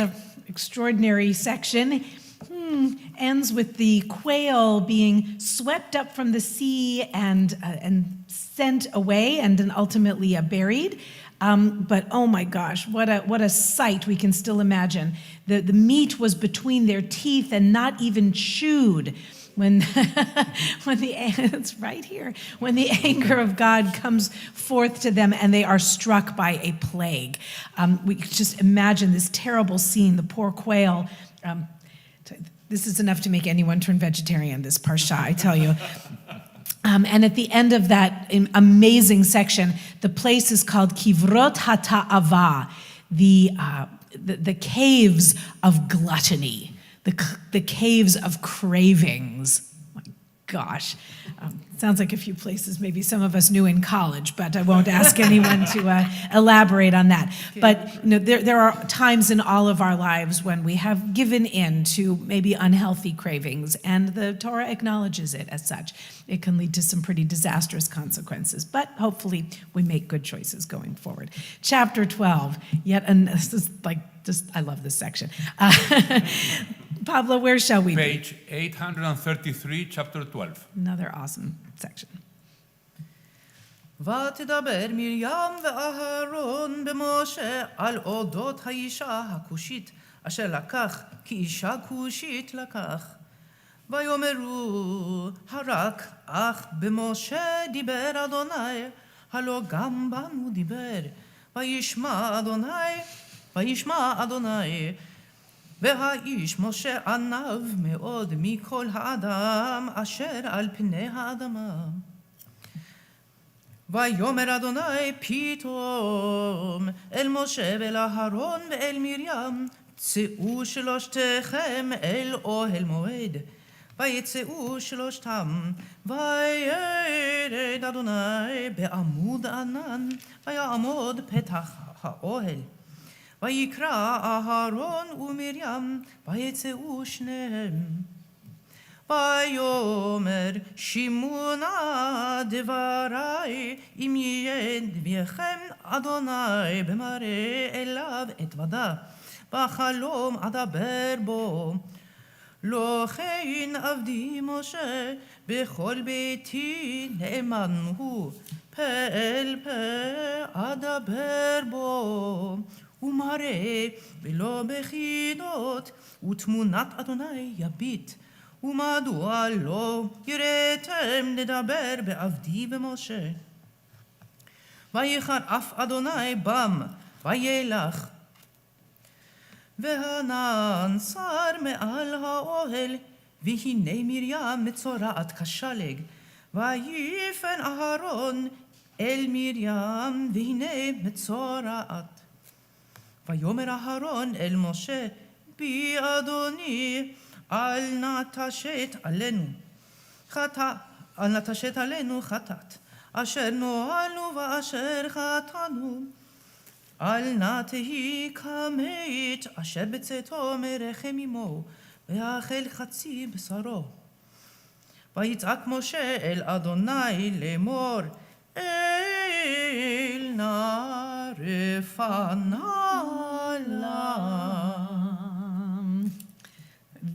extraordinary section ends with the quail being swept up from the sea and sent away and then ultimately buried. But oh my gosh, what a sight we can still imagine. The meat was between their teeth and not even chewed. When it's right here, when the anger of God comes forth to them and they are struck by a plague. We could just imagine this terrible scene, the poor quail. This is enough to make anyone turn vegetarian, this parsha, I tell you. And at the end of that amazing section, the place is called Kivrot HaTa'ava, the caves of gluttony. The caves of cravings. gosh. Sounds like a few places maybe some of us knew in college, but I won't ask anyone to elaborate on that. But there are times in all of our lives when we have given in to maybe unhealthy cravings, and the Torah acknowledges it as such. It can lead to some pretty disastrous consequences, but hopefully we make good choices going forward. Chapter 12, this is like, I love this section. Pablo, where shall we be? Page 833, chapter 12. Another awesome section. ותדבר מרים ואהרון במשה על אודות האישה הכושית אשר לקח, כי אישה כושית לקח. ויאמרו הרק אך במשה דיבר אדוני, הלא גם בנו דיבר. וישמע אדוני והאיש משה עניו מאוד מכל האדם אשר על פני האדמה. ויאמר אדוני פתאום אל משה ואל אהרון ואל מרים, צאו שלושתכם אל אוהל מועד. ויצאו שלושתם, וירד אדוני בעמוד ענן, ויעמוד פתח האוהל. ויקרא אהרון ומרים, ויצאו שניהם. ויאמר שמעו נא דברי, אם יהיה דבריכם אדוני במראה אליו אתוודה, בחלום אדבר בו. לא כן עבדי משה, בכל ביתי נאמן הוא, פה אל פה אדבר בו. ומראה ולא בחידות, ותמונת אדוני יביט. ומדוע לא יראתם לדבר בעבדי במשה? ויחר אף אדוני בם, וילך. והענן סר מעל האוהל, והנה מרים מצורעת כשלג. ויפן אהרון אל מרים, והנה מצורעת. ויאמר אהרון אל משה, בי אדוני, אל נא תשת עלינו חטאת, אשר נוהלנו ואשר חטאנו. אל נא תהי כמת, אשר בצאתו מרחם עמו, ויאכל חצי בשרו. ויצעק משה אל אדוני לאמור, אל נא רפנה.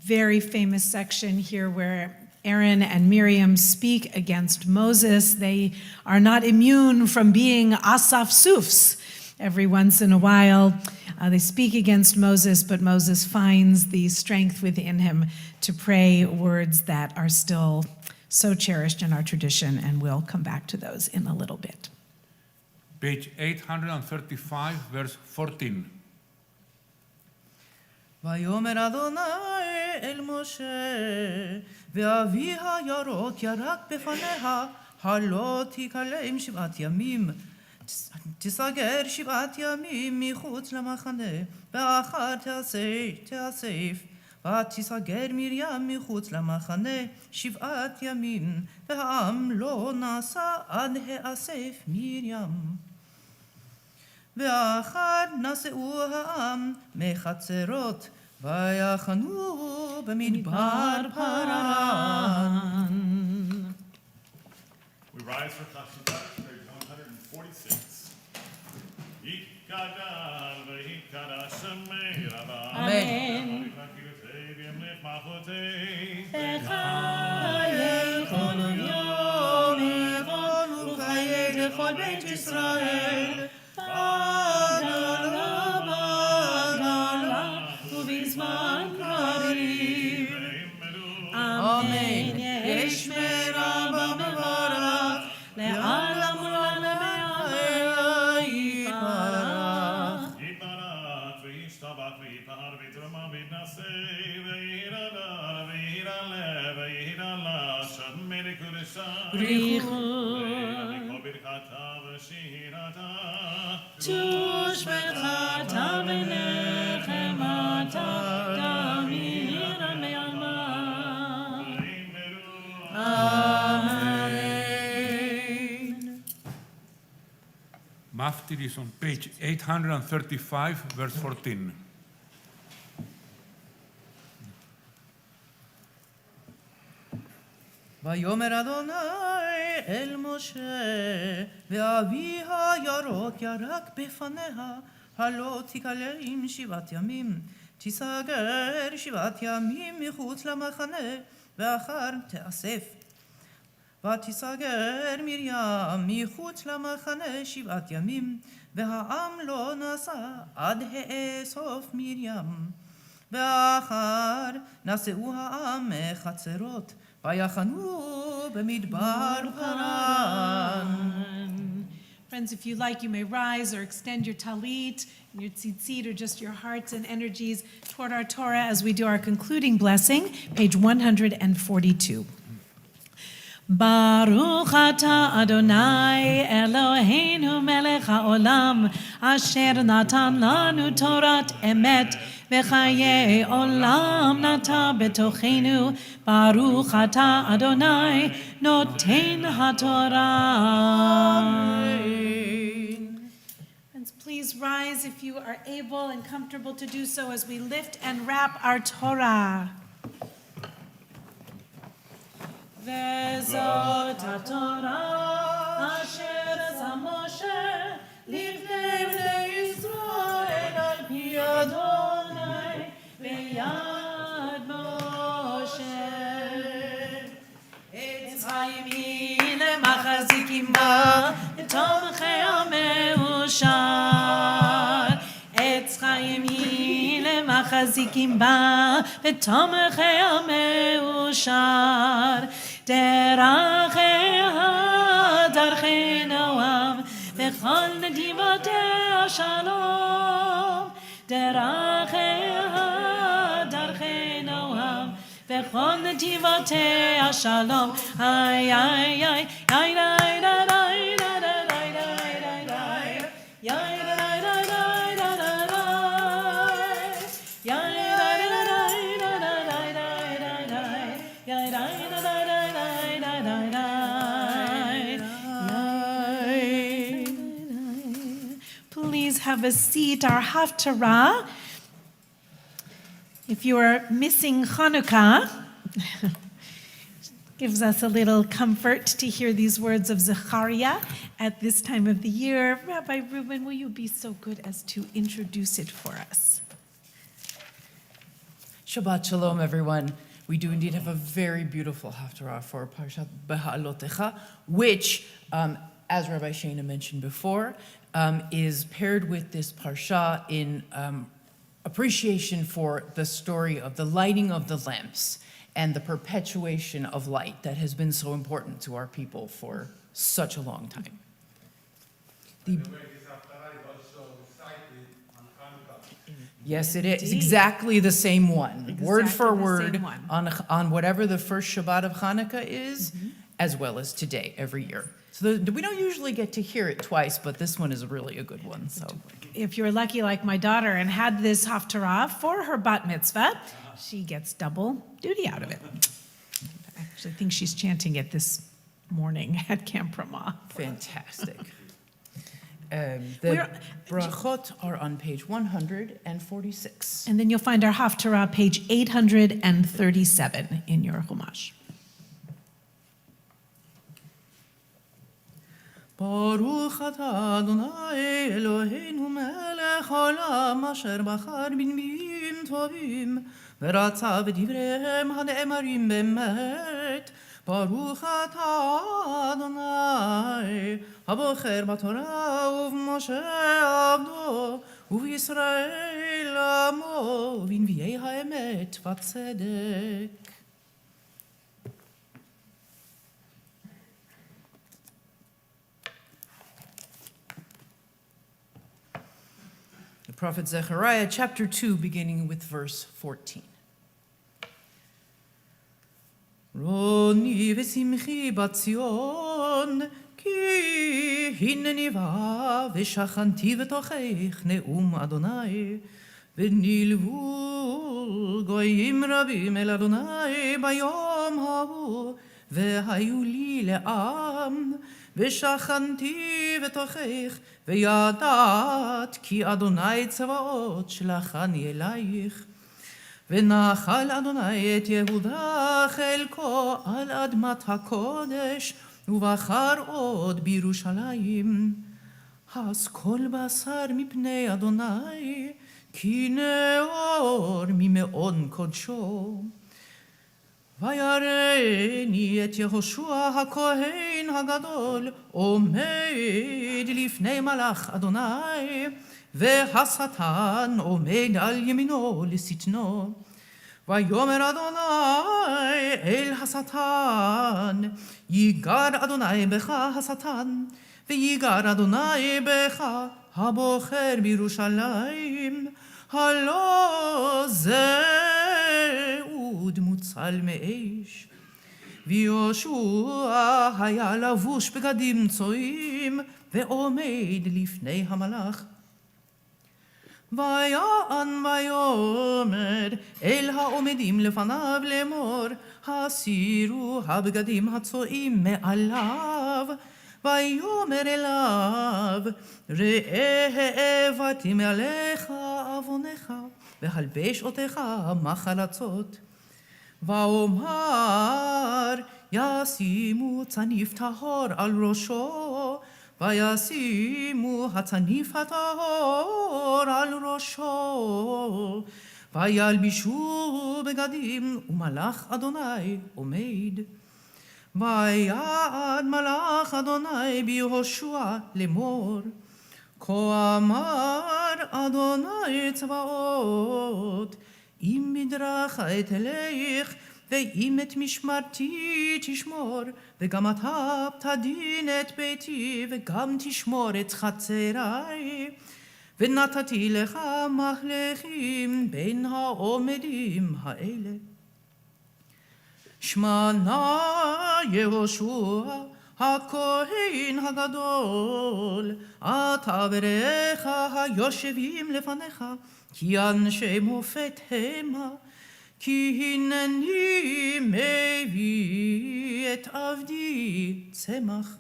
Very famous section here where Aaron and Miriam speak against Moses. They are not immune from being Asaf Sufs. Every once in a while, they speak against Moses, but Moses finds the strength within him to pray words that are still so cherished in our tradition, and we'll come back to those in a little bit. Page 835, verse 14. ויאמר אדוני אל משה, ואבי הירוק ירק בפניה, הלא תיכלם 7 ימים. תסגר 7 ימים מחוץ למחנה, ואחר תאסף, ותסגר מרים מחוץ למחנה 7 ימים, והעם לא נסע עד האסף מרים. ואחר נסעו העם מחצרות, ויחנו במדבר פרן. We rise for Shabbat, page 146. Yikadal v'yikadash shemei Rabba. Amen. בחיי כל יום אבון ובחיי לכל בית ישראל. בגלה ובזמן קריב. אמן. יש מרבה מברך לעולם ולעולמי יתברך. יתברך וישתבח ויפאר ויתרומם ויתנשא וירעדה וירעלה וירעלה שמי לקודשה. בריחו ברכתה ושירתה תושבחתה ונחמתה תמירה מעלמה. Maftir is on page 835, verse 14. ויאמר אדוני אל משה, ואבי הירוק ירק בפניה, הלא תקלם 7 ימים, תסגר 7 ימים מחוץ למחנה, ואחר תאסף. ותסגר מרים מחוץ למחנה 7 ימים, והעם לא נסע עד האסוף מרים. ואחר נסעו העם מחצרות, ויחנו במדבר פרן. Friends, if you like, you may rise or extend your talit, your tzitzit, or just your hearts and energies toward our Torah as we do our concluding blessing, page 142. Baruch atah Adonai Eloheinu melech haolam, asher natan lanu torat emet, v'chayei olam nata betochenu. Baruch atah Adonai noten haTorah. Friends, please rise if you are able and comfortable to do so as we lift and wrap our Torah. וזאת התורה אשר עשה משה לפני בני ישראל על פי אדוני ביד משה. עץ חיים היא למחזיקים בה ותומכי המאושר. עץ חיים היא למחזיקים בה ותומכי המאושר. דרכיה דרכי נועם וכל נתיבותיה שלום. דרכיה דרכי נועם וכל נתיבותיה שלום. איי איי איי איי איי איי have a seat, our Haftarah. If you are missing Hanukkah, gives us a little comfort to hear these words of Zechariah at this time of the year. Rabbi Reuben, will you be so good as to introduce it for us? Shabbat Shalom, everyone. We do indeed have a very beautiful Haftarah for Parshat Beha'alotecha, which, as Rabbi Shana mentioned before, is paired with this parsha in appreciation for the story of the lighting of the lamps and the perpetuation of light that has been so important to our people for such a long time. Yes, it is. Exactly the same one. Word for word on whatever the first Shabbat of Hanukkah is, as well as today, every year. So we don't usually get to hear it twice, but this one is really a good one. So, if you're lucky like my daughter and had this Haftarah for her bat mitzvah, she gets double duty out of it. I actually think she's chanting it this morning at Camp Ramah. Fantastic. The brachot are on page 146. And then you'll find our Haftarah, page 837 in your Chumash. ברוך אתה אדוני אלוהינו מלך העולם אשר בחר בנביאים טובים ורצה בדבריהם הנאמרים באמת. ברוך אתה אדוני הבוחר בתורה ובמשה עבדו ובישראל עמו ובנביאי האמת והצדק. Prophet Zechariah, chapter 2, beginning with verse 14. Roni v'simchi b'tzion, ki hineni va v'shachanti v'tochech ne'um Adonai, v'nilvu goyim rabim el Adonai bayom hahu, והיו לי לעם, ושכנתי בתוכך, וידעת כי אדוני צבאות שלחני אלייך. ונחל אדוני את יהודה חלקו על אדמת הקודש, ובחר עוד בירושלים. אז כל בשר מפני אדוני, כי נאור ממעון קודשו. ויראני את יהושע הכהן הגדול עומד לפני מלאך אדוני, והשטן עומד על ימינו לשטנו. ויאמר אדוני אל השטן, ייגר אדוני בך השטן, ויגר אדוני בך הבוחר בירושלים, הלא זה אוד מוצל מאש. ויהושע היה לבוש בגדים צועים, ועומד לפני המלאך. ויען ויאמר אל העומדים לפניו לאמור, הסירו הבגדים הצועים מעליו. ויאמר אליו, ראה העבדתי מעליך עוונך, והלבש אותך מחלצות. ואומר, ישימו צניף טהור על ראשו, וישימו הצניף הטהור על ראשו, וילבישו בגדים, ומלאך אדוני עומד. ויעד מלאך אדוני ביהושע לאמור, כה אמר אדוני צבאות, אם בדרכי תלך, ואם את משמרתי תשמור, וגם אתה תדין את ביתי, וגם תשמור את חצרי. ונתתי לך מהלכים בין העומדים האלה. שמע נא יהושע הכהן הגדול, אתה ורעך היושבים לפניך, כי אנשי מופת המה, כי הנני מביא את עבדי צמח.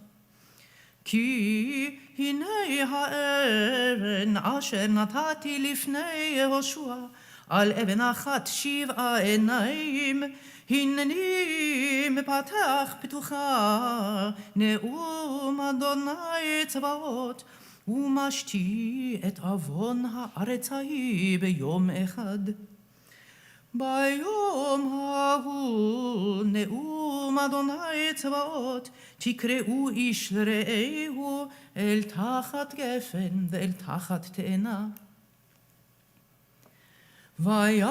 כי הנה האבן אשר נתתי לפני יהושע, על אבן אחת 7 עיניים, הנני מפתח פתוחה, נאום אדוני צבאות, ומשתי את עוון הארץ ההיא ביום אחד. ביום ההוא נאום אדוני צבאות, תקראו איש לרעהו אל תחת גפן ואל תחת תאנה. וישוב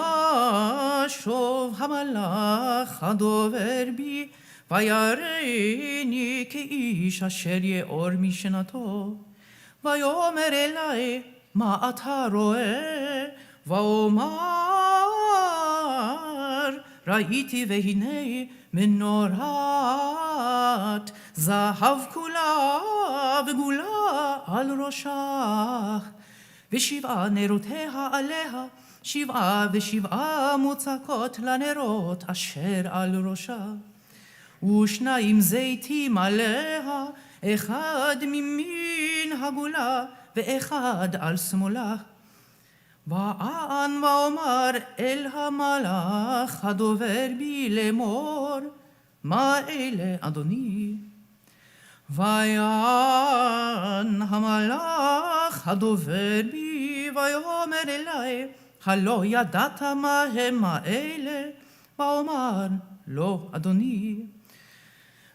המלאך הדובר בי, ויראני כאיש אשר יאור משנתו. ויאמר אלי, מה אתה רואה? ואומר, ראיתי והנה מנורת זהב כולה וגולה על ראשך, ו7 נרותיה עליה, 7 ו7 מוצקות לנרות אשר על ראשה, ו2 זיתים עליה, 1 ממין הגולה, ו1 על שמאלה. וען ואומר אל המלאך הדובר בי לאמור, מה אלה אדוני? ויען המלאך הדובר בי ויאמר אלי, הלא ידעת מה המה אלה? ואומר, לא אדוני.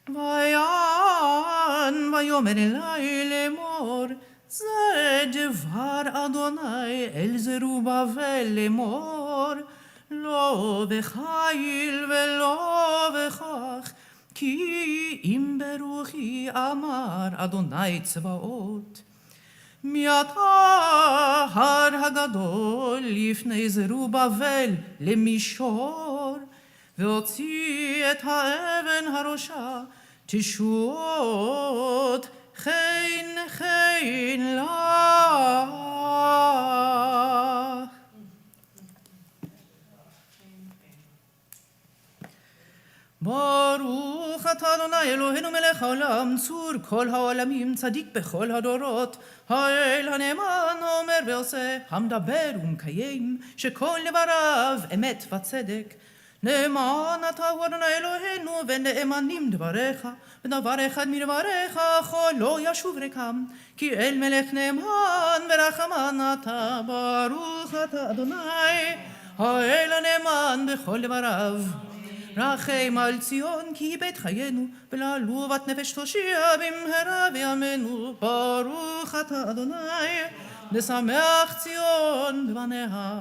ויען ויאמר אלי לאמור, זה דבר אדוני אל זרובבל לאמור, לא בחיל ולא בכך, כי אם ברוחי אמר אדוני צבאות. מעתה הר הגדול לפני זרובבל למישור, והוציא את האבן הראשה, תשועות חן חן לך. ברוך אתה אדוני אלוהינו מלך העולם, צור כל העולמים, צדיק בכל הדורות, האל הנאמן האומר ועושה, המדבר ומקיים, שכל דבריו אמת וצדק. נאמן אתה הוא אדוני אלוהינו, ונאמנים דבריך, ודבר אחד מדבריך כל לא ישוב ריקם, כי אל מלך נאמן ורחמן אתה, ברוך אתה אדוני, האל הנאמן בכל דבריו. רחם על ציון כי היא בית חיינו, ולעלובת נפש תושיע במהרה בימינו, ברוך אתה אדוני, לשמח ציון בבניה.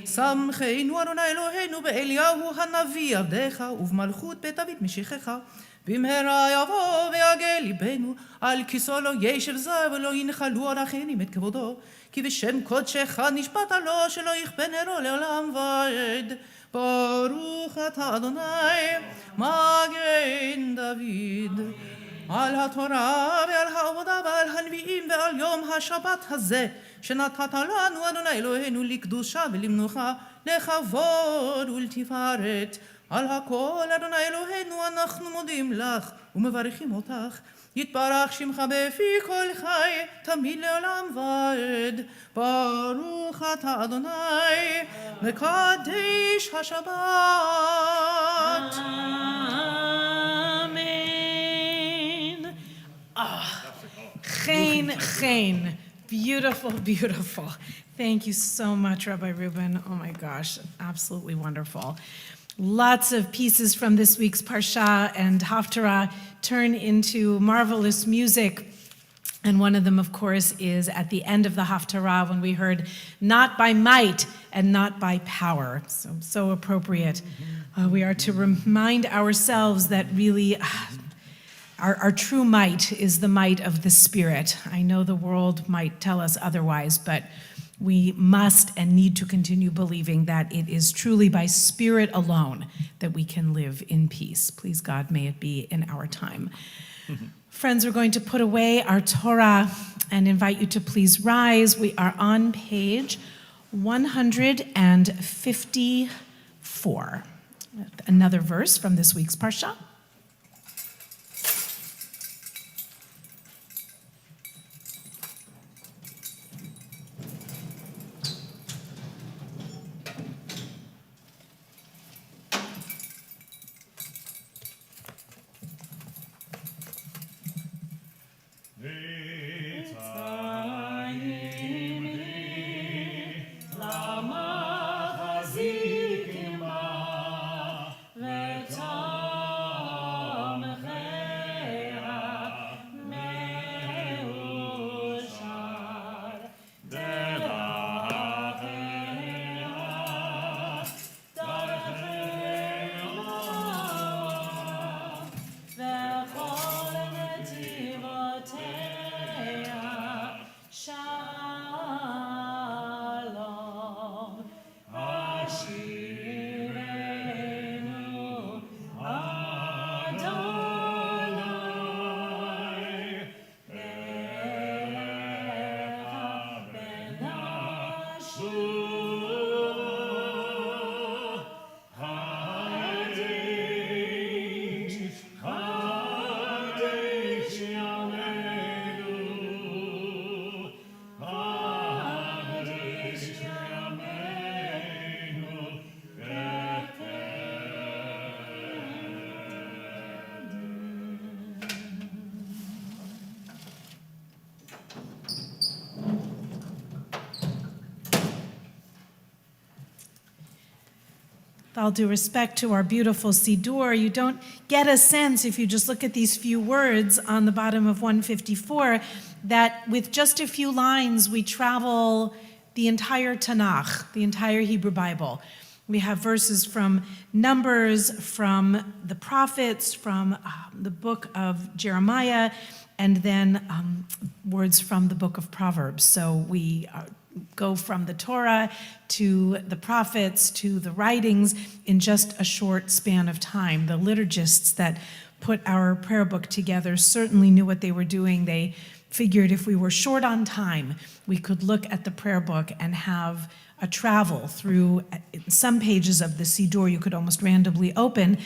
שמחנו אדוני אלוהינו באליהו הנביא עבדך, ובמלכות בית דוד משיחך, במהרה יבוא ויגל ליבנו, על כיסו לא ישב זר ולא ינחלו ערכינים את כבודו, כי בשם קודשך נשבעת לו שלא יכבה נרו לעולם ועד. ברוך אתה אדוני מגן דוד. על התורה ועל העבודה ועל הנביאים ועל יום השבת הזה שנתת לנו אדוני אלוהינו לקדושה ולמנוחה, לכבוד ולתפארת. על הכל אדוני אלוהינו אנחנו מודים לך ומברכים אותך. יתברך שמך בפי כל חי תמיד לעולם ועד. ברוך אתה אדוני מקדש השבת. Amen. Chen, chen. Beautiful, beautiful. Thank you so much, Rabbi Reuben. Oh my gosh, absolutely wonderful. Lots of pieces from this week's Parsha and Haftarah turn into marvelous music. And one of them, of course, is at the end of the Haftarah when we heard, not by might and not by power. So appropriate. We are to remind ourselves that really our true might is the might of the Spirit. I know the world might tell us otherwise, but we must and need to continue believing that it is truly by Spirit alone that we can live in peace. Please, God, may it be in our time. Friends, we're going to put away our Torah and invite you to please rise. We are on page 154. Another verse from this week's Parsha. With all due respect to our beautiful Siddur, you don't get a sense if you just look at these few words on the bottom of 154 that with just a few lines we travel the entire Tanakh, the entire Hebrew Bible. We have verses from Numbers, from the prophets, from the book of Jeremiah, and then words from the book of Proverbs. So we go from the Torah to the prophets to the writings in just a short span of time. The liturgists that put our prayer book together certainly knew what they were doing. They figured if we were short on time, we could look at the prayer book and have a travel through some pages of the Siddur you could almost randomly open,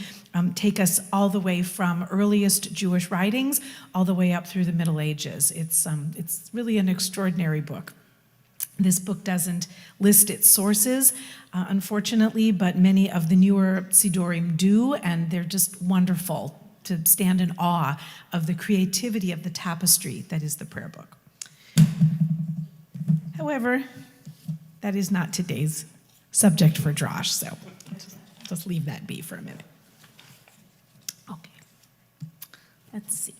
take us all the way from earliest Jewish writings all the way up through the Middle Ages. It's really an extraordinary book. This book doesn't list its sources, unfortunately, but many of the newer Siddurim do, and they're just wonderful to stand in awe of the creativity of the tapestry that is the prayer book. However, that is not today's subject for Drosh, so just leave that be for a minute. Okay, let's see.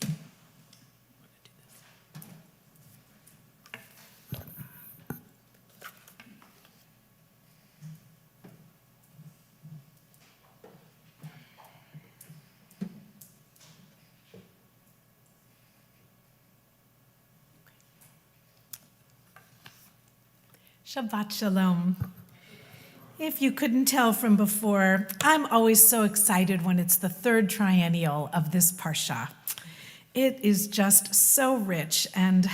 Shabbat Shalom. If you couldn't tell from before, I'm always so excited when it's the third triennial of this Parsha. It is just so rich and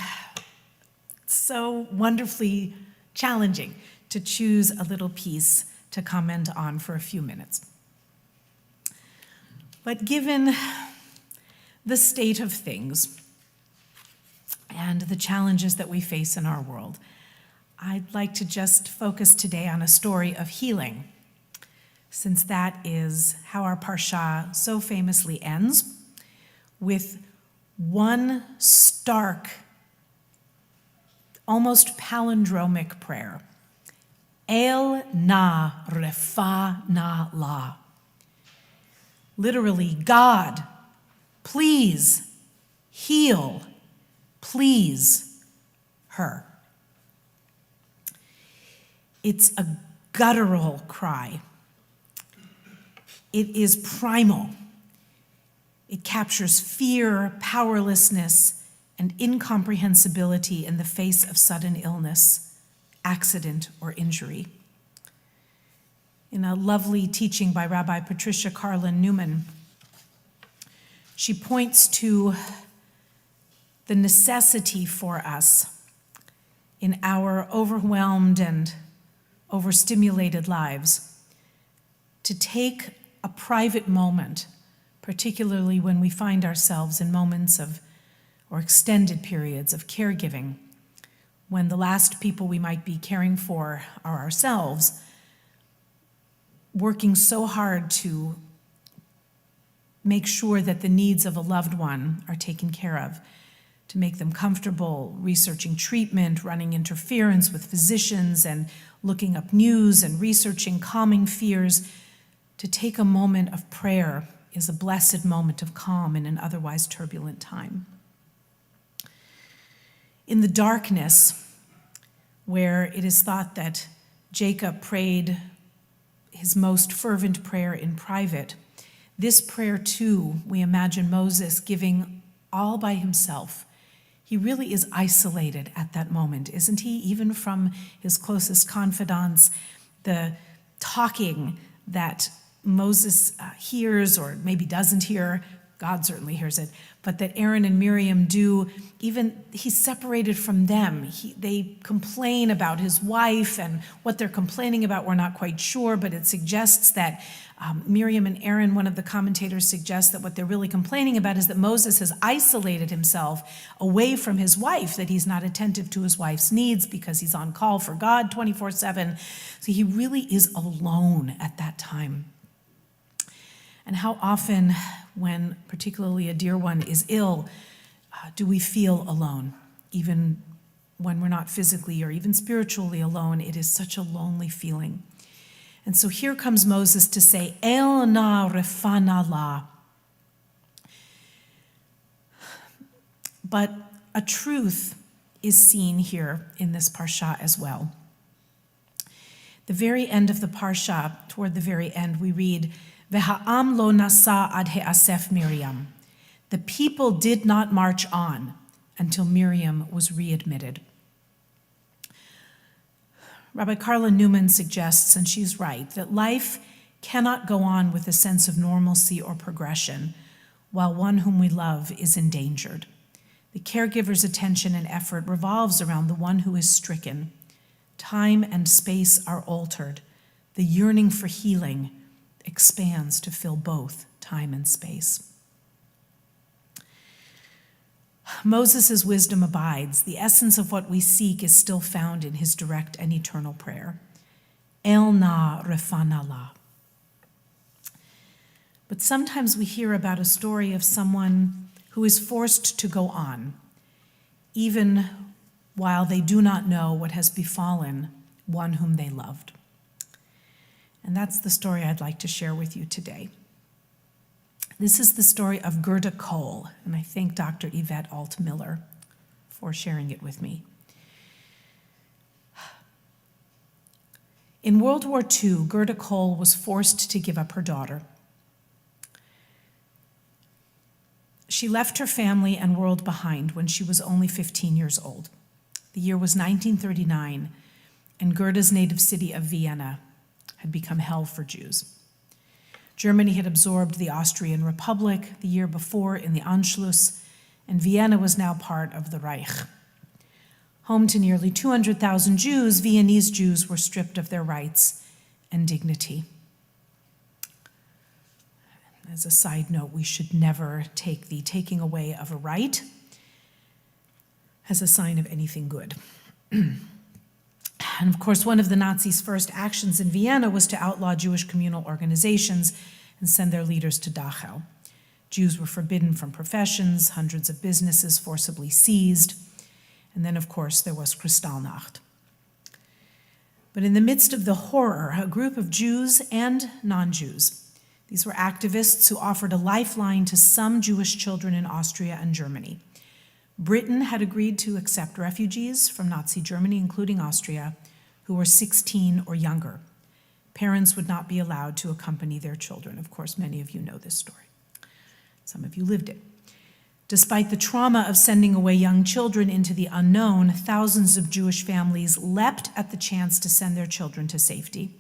so wonderfully challenging to choose a little piece to comment on for a few minutes. But given the state of things and the challenges that we face in our world, I'd like to just focus today on a story of healing, since that is how our Parsha so famously ends, with one stark, almost palindromic prayer. El na refa na la. Literally, God, please heal, please her. It's a guttural cry. It is primal. It captures fear, powerlessness, and incomprehensibility in the face of sudden illness, accident, or injury. In a lovely teaching by Rabbi Patricia Carlin Newman, she points to the necessity for us in our overwhelmed and overstimulated lives to take a private moment, particularly when we find ourselves in moments of or extended periods of caregiving, when the last people we might be caring for are ourselves, working so hard to make sure that the needs of a loved one are taken care of, to make them comfortable, researching treatment, running interference with physicians, and looking up news and researching calming fears. To take a moment of prayer is a blessed moment of calm in an otherwise turbulent time. In the darkness, where it is thought that Jacob prayed his most fervent prayer in private, this prayer too, we imagine Moses giving all by himself. He really is isolated at that moment, isn't he? Even from his closest confidants, the talking that Moses hears, or maybe doesn't hear, God certainly hears it, but that Aaron and Miriam do, even he's separated from them. They complain about his wife, and what they're complaining about, we're not quite sure, but it suggests that Miriam and Aaron, one of the commentators suggests that what they're really complaining about is that Moses has isolated himself away from his wife, that he's not attentive to his wife's needs because he's on call for God 24/7. So he really is alone at that time. And how often, when particularly a dear one is ill, do we feel alone? Even when we're not physically or even spiritually alone, it is such a lonely feeling. And so here comes Moses to say, El na refana la. But a truth is seen here in this parsha as well. The very end of the parsha, toward the very end, we read, V'ha'am lo nasa ad he'asef Miriam. The people did not march on until Miriam was readmitted. Rabbi Carla Newman suggests, and she's right, that life cannot go on with a sense of normalcy or progression while one whom we love is endangered. The caregiver's attention and effort revolves around the one who is stricken. Time and space are altered. The yearning for healing expands to fill both time and space. Moses' wisdom abides. The essence of what we seek is still found in his direct and eternal prayer. El na refana la. But sometimes we hear about a story of someone who is forced to go on, even while they do not know what has befallen one whom they loved. And that's the story I'd like to share with you today. This is the story of Gerda Cole, and I thank Dr. Yvette Alt-Miller for sharing it with me. In World War II, Gerda Cole was forced to give up her daughter. She left her family and world behind when she was only 15 years old. The year was 1939, and Gerda's native city of Vienna had become hell for Jews. Germany had absorbed the Austrian Republic the year before in the Anschluss, and Vienna was now part of the Reich. Home to nearly 200,000 Jews, Viennese Jews were stripped of their rights and dignity. As a side note, we should never take the taking away of a right as a sign of anything good. And of course, one of the Nazis' first actions in Vienna was to outlaw Jewish communal organizations and send their leaders to Dachau. Jews were forbidden from professions, hundreds of businesses forcibly seized, and then, of course, there was Kristallnacht. But in the midst of the horror, a group of Jews and non-Jews, these were activists who offered a lifeline to some Jewish children in Austria and Germany. Britain had agreed to accept refugees from Nazi Germany, including Austria, who were 16 or younger. Parents would not be allowed to accompany their children. Of course, many of you know this story. Some of you lived it. Despite the trauma of sending away young children into the unknown, thousands of Jewish families leapt at the chance to send their children to safety.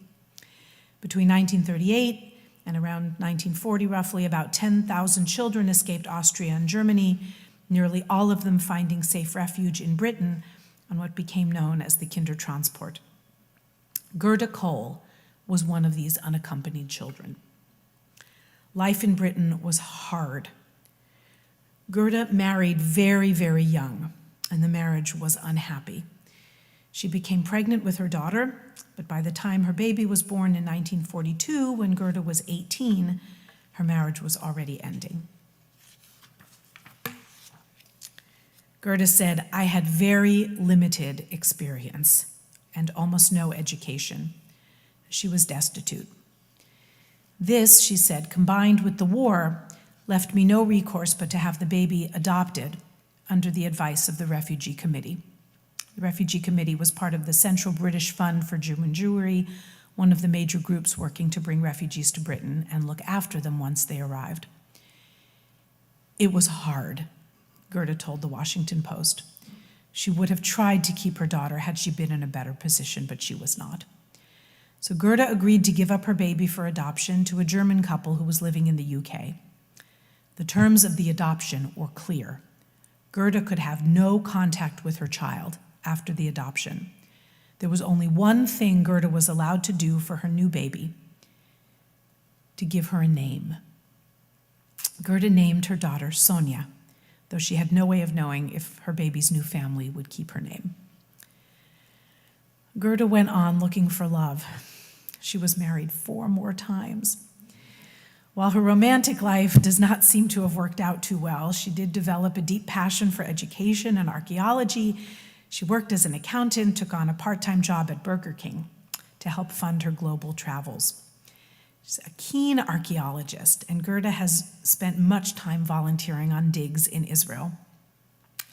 Between 1938 and around 1940, roughly, about 10,000 children escaped Austria and Germany, nearly all of them finding safe refuge in Britain on what became known as the Kindertransport. Gerda Cole was one of these unaccompanied children. Life in Britain was hard. Gerda married very, very young, and the marriage was unhappy. She became pregnant with her daughter, but by the time her baby was born in 1942, when Gerda was 18, her marriage was already ending. Gerda said, "I had very limited experience and almost no education. She was destitute. This," she said, "combined with the war, left me no recourse but to have the baby adopted under the advice of the Refugee Committee." The Refugee Committee was part of the Central British Fund for Jew and Jewry, one of the major groups working to bring refugees to Britain and look after them once they arrived. "It was hard," Gerda told the Washington Post. She would have tried to keep her daughter had she been in a better position, but she was not. So Gerda agreed to give up her baby for adoption to a German couple who was living in the UK. The terms of the adoption were clear. Gerda could have no contact with her child after the adoption. There was only one thing Gerda was allowed to do for her new baby: to give her a name. Gerda named her daughter Sonia, though she had no way of knowing if her baby's new family would keep her name. Gerda went on looking for love. She was married 4 more times. While her romantic life does not seem to have worked out too well, she did develop a deep passion for education and archaeology. She worked as an accountant, took on a part-time job at Burger King to help fund her global travels. She's a keen archaeologist, and Gerda has spent much time volunteering on digs in Israel.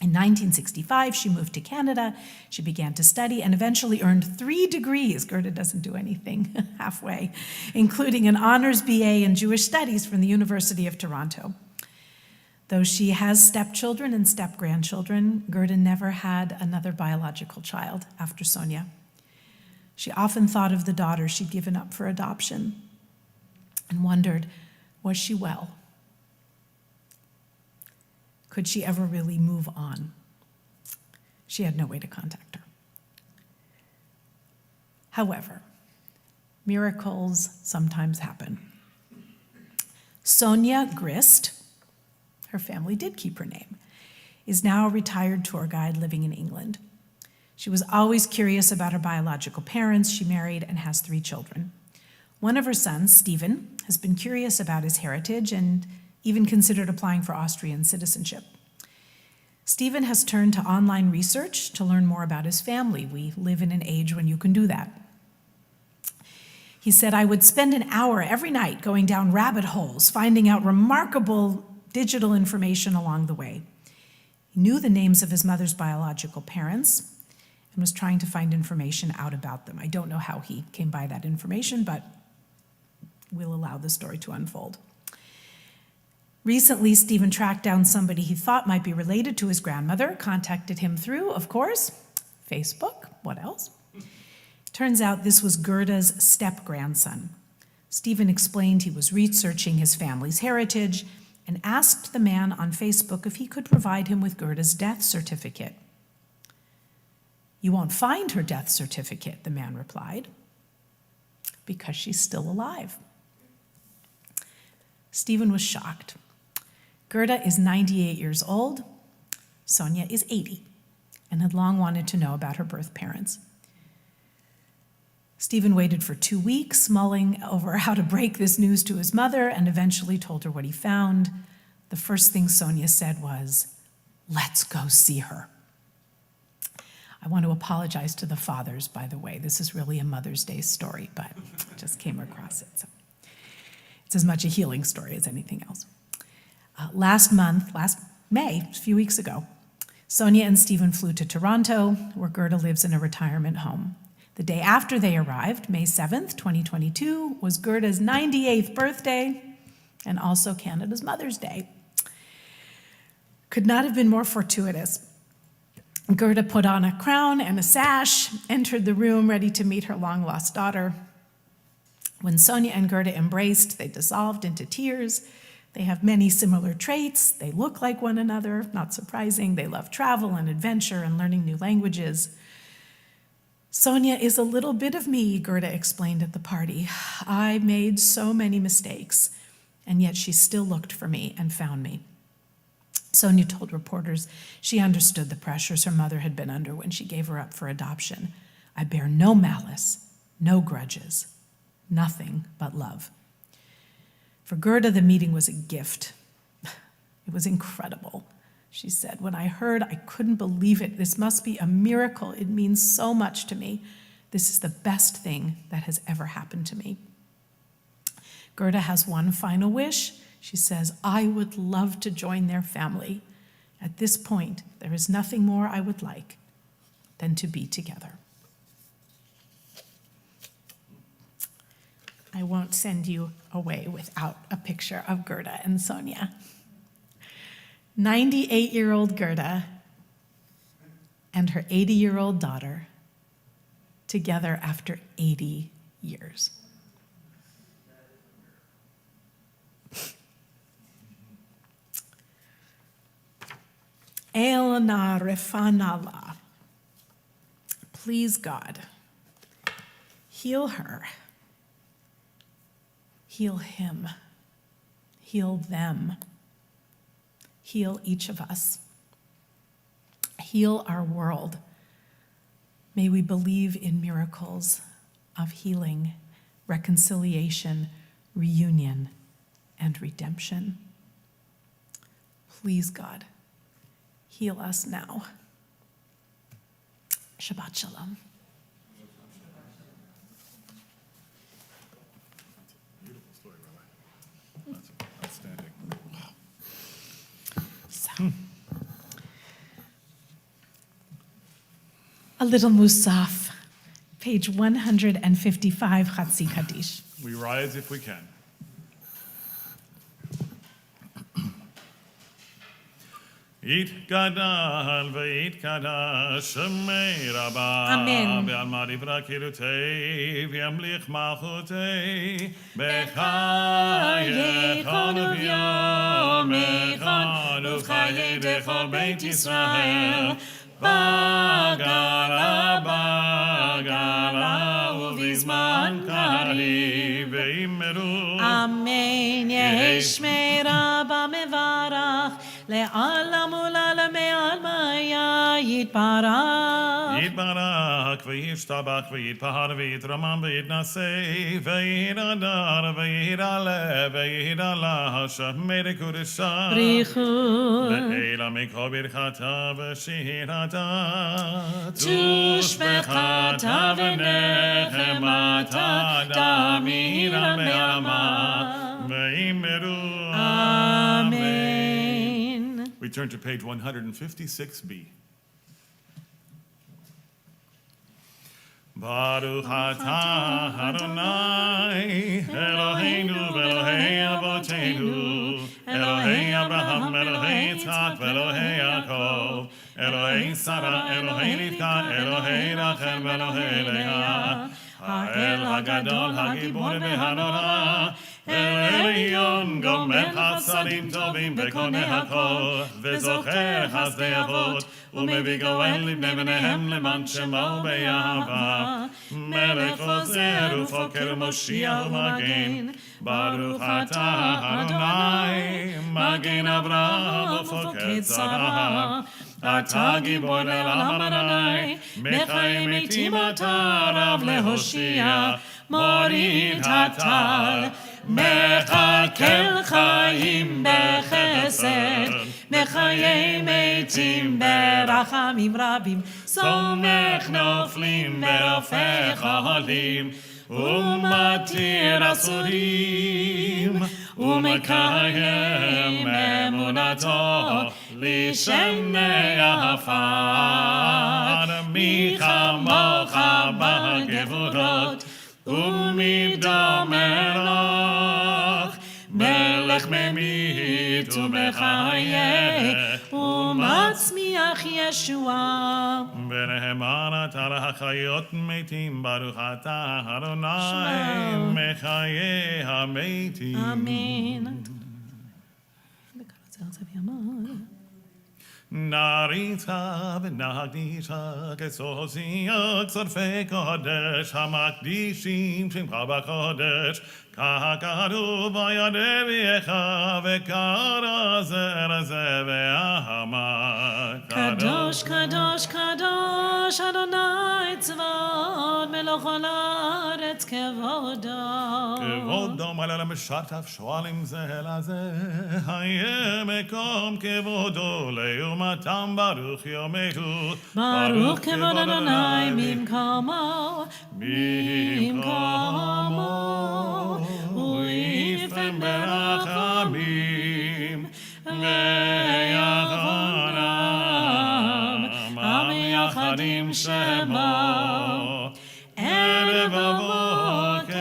In 1965, she moved to Canada. She began to study and eventually earned 3 degrees. Gerda doesn't do anything halfway, including an honors BA in Jewish Studies from the University of Toronto. Though she has stepchildren and step-grandchildren, Gerda never had another biological child after Sonia. She often thought of the daughter she'd given up for adoption and wondered, was she well? Could she ever really move on? She had no way to contact her. However, miracles sometimes happen. Sonia Grist, her family did keep her name, is now a retired tour guide living in England. She was always curious about her biological parents. She married and has 3 children. One of her sons, Stephen, has been curious about his heritage and even considered applying for Austrian citizenship. Stephen has turned to online research to learn more about his family. We live in an age when you can do that. He said, "I would spend an hour every night going down rabbit holes, finding out remarkable digital information along the way." He knew the names of his mother's biological parents and was trying to find information out about them. I don't know how he came by that information, but we'll allow the story to unfold. Recently, Stephen tracked down somebody he thought might be related to his grandmother, contacted him through, of course, Facebook. What else? Turns out this was Gerda's step-grandson. Stephen explained he was researching his family's heritage and asked the man on Facebook if he could provide him with Gerda's death certificate. "You won't find her death certificate," the man replied, "because she's still alive." Stephen was shocked. Gerda is 98 years old, Sonia is 80, and had long wanted to know about her birth parents. Stephen waited for 2 weeks, mulling over how to break this news to his mother, and eventually told her what he found. The first thing Sonia said was, "Let's go see her." I want to apologize to the fathers, by the way. This is really a Mother's Day story, but I just came across it. So it's as much a healing story as anything else. Last May, a few weeks ago, Sonia and Stephen flew to Toronto, where Gerda lives in a retirement home. The day after they arrived, May 7th, 2022, was Gerda's 98th birthday and also Canada's Mother's Day. Could not have been more fortuitous. Gerda put on a crown and a sash, entered the room ready to meet her long-lost daughter. When Sonia and Gerda embraced, they dissolved into tears. They have many similar traits. They look like one another, not surprising. They love travel and adventure and learning new languages. "Sonia is a little bit of me," Gerda explained at the party. "I made so many mistakes, and yet she still looked for me and found me." Sonia told reporters she understood the pressures her mother had been under when she gave her up for adoption. "I bear no malice, no grudges, nothing but love." For Gerda, the meeting was a gift. It was incredible. She said, "When I heard, I couldn't believe it. This must be a miracle. It means so much to me. This is the best thing that has ever happened to me." Gerda has one final wish. She says, "I would love to join their family. At this point, there is nothing more I would like than to be together." I won't send you away without a picture of Gerda and Sonia. 98-year-old Gerda and her 80-year-old daughter together after 80 years. Elna refanala. Please, God, heal her. Heal him. Heal them. Heal each of us. Heal our world. May we believe in miracles of healing, reconciliation, reunion, and redemption. Please, God, heal us now. Shabbat Shalom. Beautiful story, Rabbi. That's outstanding. So, a little Musaf, page 155, Chatzi Kaddish. We rise if we can. יתגדל ויתקדש שמי רבה אמן. בעלמא דברה קילותי וימליך מלכותי בחייך וביומך ובחיי דכל בית ישראל, בגלה ובזמן קריב ואמרו אמן. יהי שמי רבה מברך, לעולם ולעלמי עלמיה יתברך. יתברך וישתבח ויתפאר ויתרומם ויתנשא ויתהדר ויתעלה ויתעלה שמי לקודשה בריחו לעילה מכל ברכתה ושירתה תושבחתה ונחמתה תמיד מעלמה. ואמרו אמן. We turn to page 156b. Baruch atah Adonai Eloheinu Elohei Avotenu Elohei Abraham Elohei Yitzchak Elohei Yaakov Elohei Sarah Elohei Rivka Elohei Rachel Elohei Leah Ha'el Hagadol Hagibor Vehanora Elyon Gomer Chasadim Tovim Bekonei Hakol Vezocher Chasdei Avot ומביא גואל לבני בניהם למען שמו באהבה. מלך עוזר ופוקר ומושיע ומגן. ברוך אתה אדוני, מגן אברהם ופוקד שרה. אתה גיבור לעולם אדוני, מחיים מתים אתה רב להושיע. מוריד הטל, מחכל חיים בחסד. מחיי מתים ברחמים רבים, סומך נופלים ורופא חולים, ומתיר אסורים, ומקיים אמונתו לשני עפר. מי כמוך בגבורות, ומדם מלך, מלך ממית ומחיה, ומצמיח ישועה. ונאמר אתה לחיות מתים, ברוך אתה אדוני מחיי המתים. אמן. נריצה ונקדישה כסוסיה כצורפי קודש המקדישים שמך בקודש ככתוב ביד אביך וקרא זרע זה ואמר קדוש קדוש קדוש אדוני צבאות מלוך כל הארץ כבודו. כבודו מלא למשרתיו שואלים זה לזה היה מקום כבודו לעומתם ברוך יומנו ברוך כבוד אדוני ממקומו הוא יפן ברחמים ויחונם עם יחד עם שמו ערב ובוקר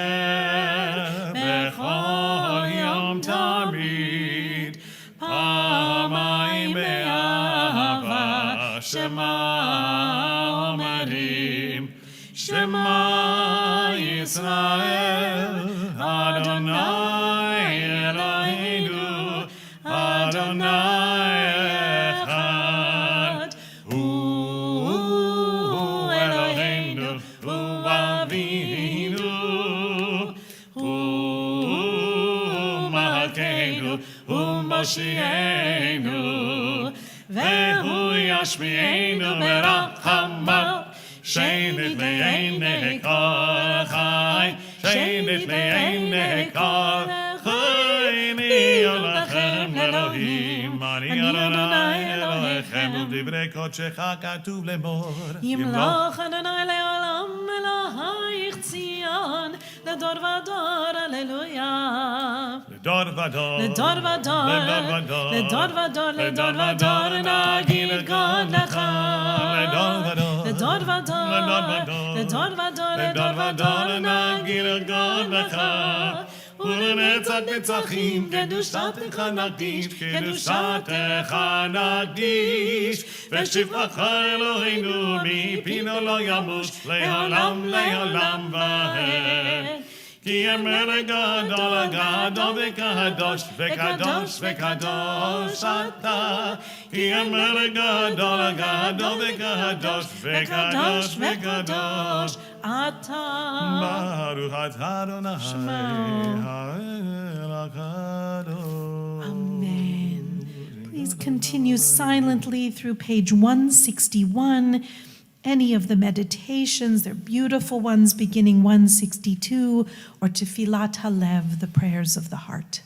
בכל יום תמיד פעמיים באהבה שמה אומרים שמה ישראל אדוני אלוהינו אדוני אחד הוא אלוהינו הוא אבינו הוא מלכנו הוא מושיענו והוא ישמיענו ברחמיו שנת לעיני כל חי שנת לעיני כל חי אני לכם אלוהים אני אדוני אלוהיכם ובדברי קודשך כתוב לאמור ימלוך אדוני לעולם אלוהיך ציון לדור ודור הללויה לדור ודור לדור ודור לדור ודור לדור ודור נגיד את גודלך לדור ודור לדור ודור לדור ודור לדור ודור נגיד את גודלך ולנצח נצחים קדושתך נקדיש קדושתך נקדיש ושבחך אלוהינו מפינו לא ימוש לעולם לעולם ועד כי המלך גדול גדול וקדוש וקדוש וקדוש אתה כי המלך גדול גדול וקדוש וקדוש וקדוש אתה. ברוך אתה אדוני האל הקדוש. Amen. Please continue silently through page 161. Any of the meditations, they're beautiful ones beginning 162, or Tefillat Halev, the prayers of the heart.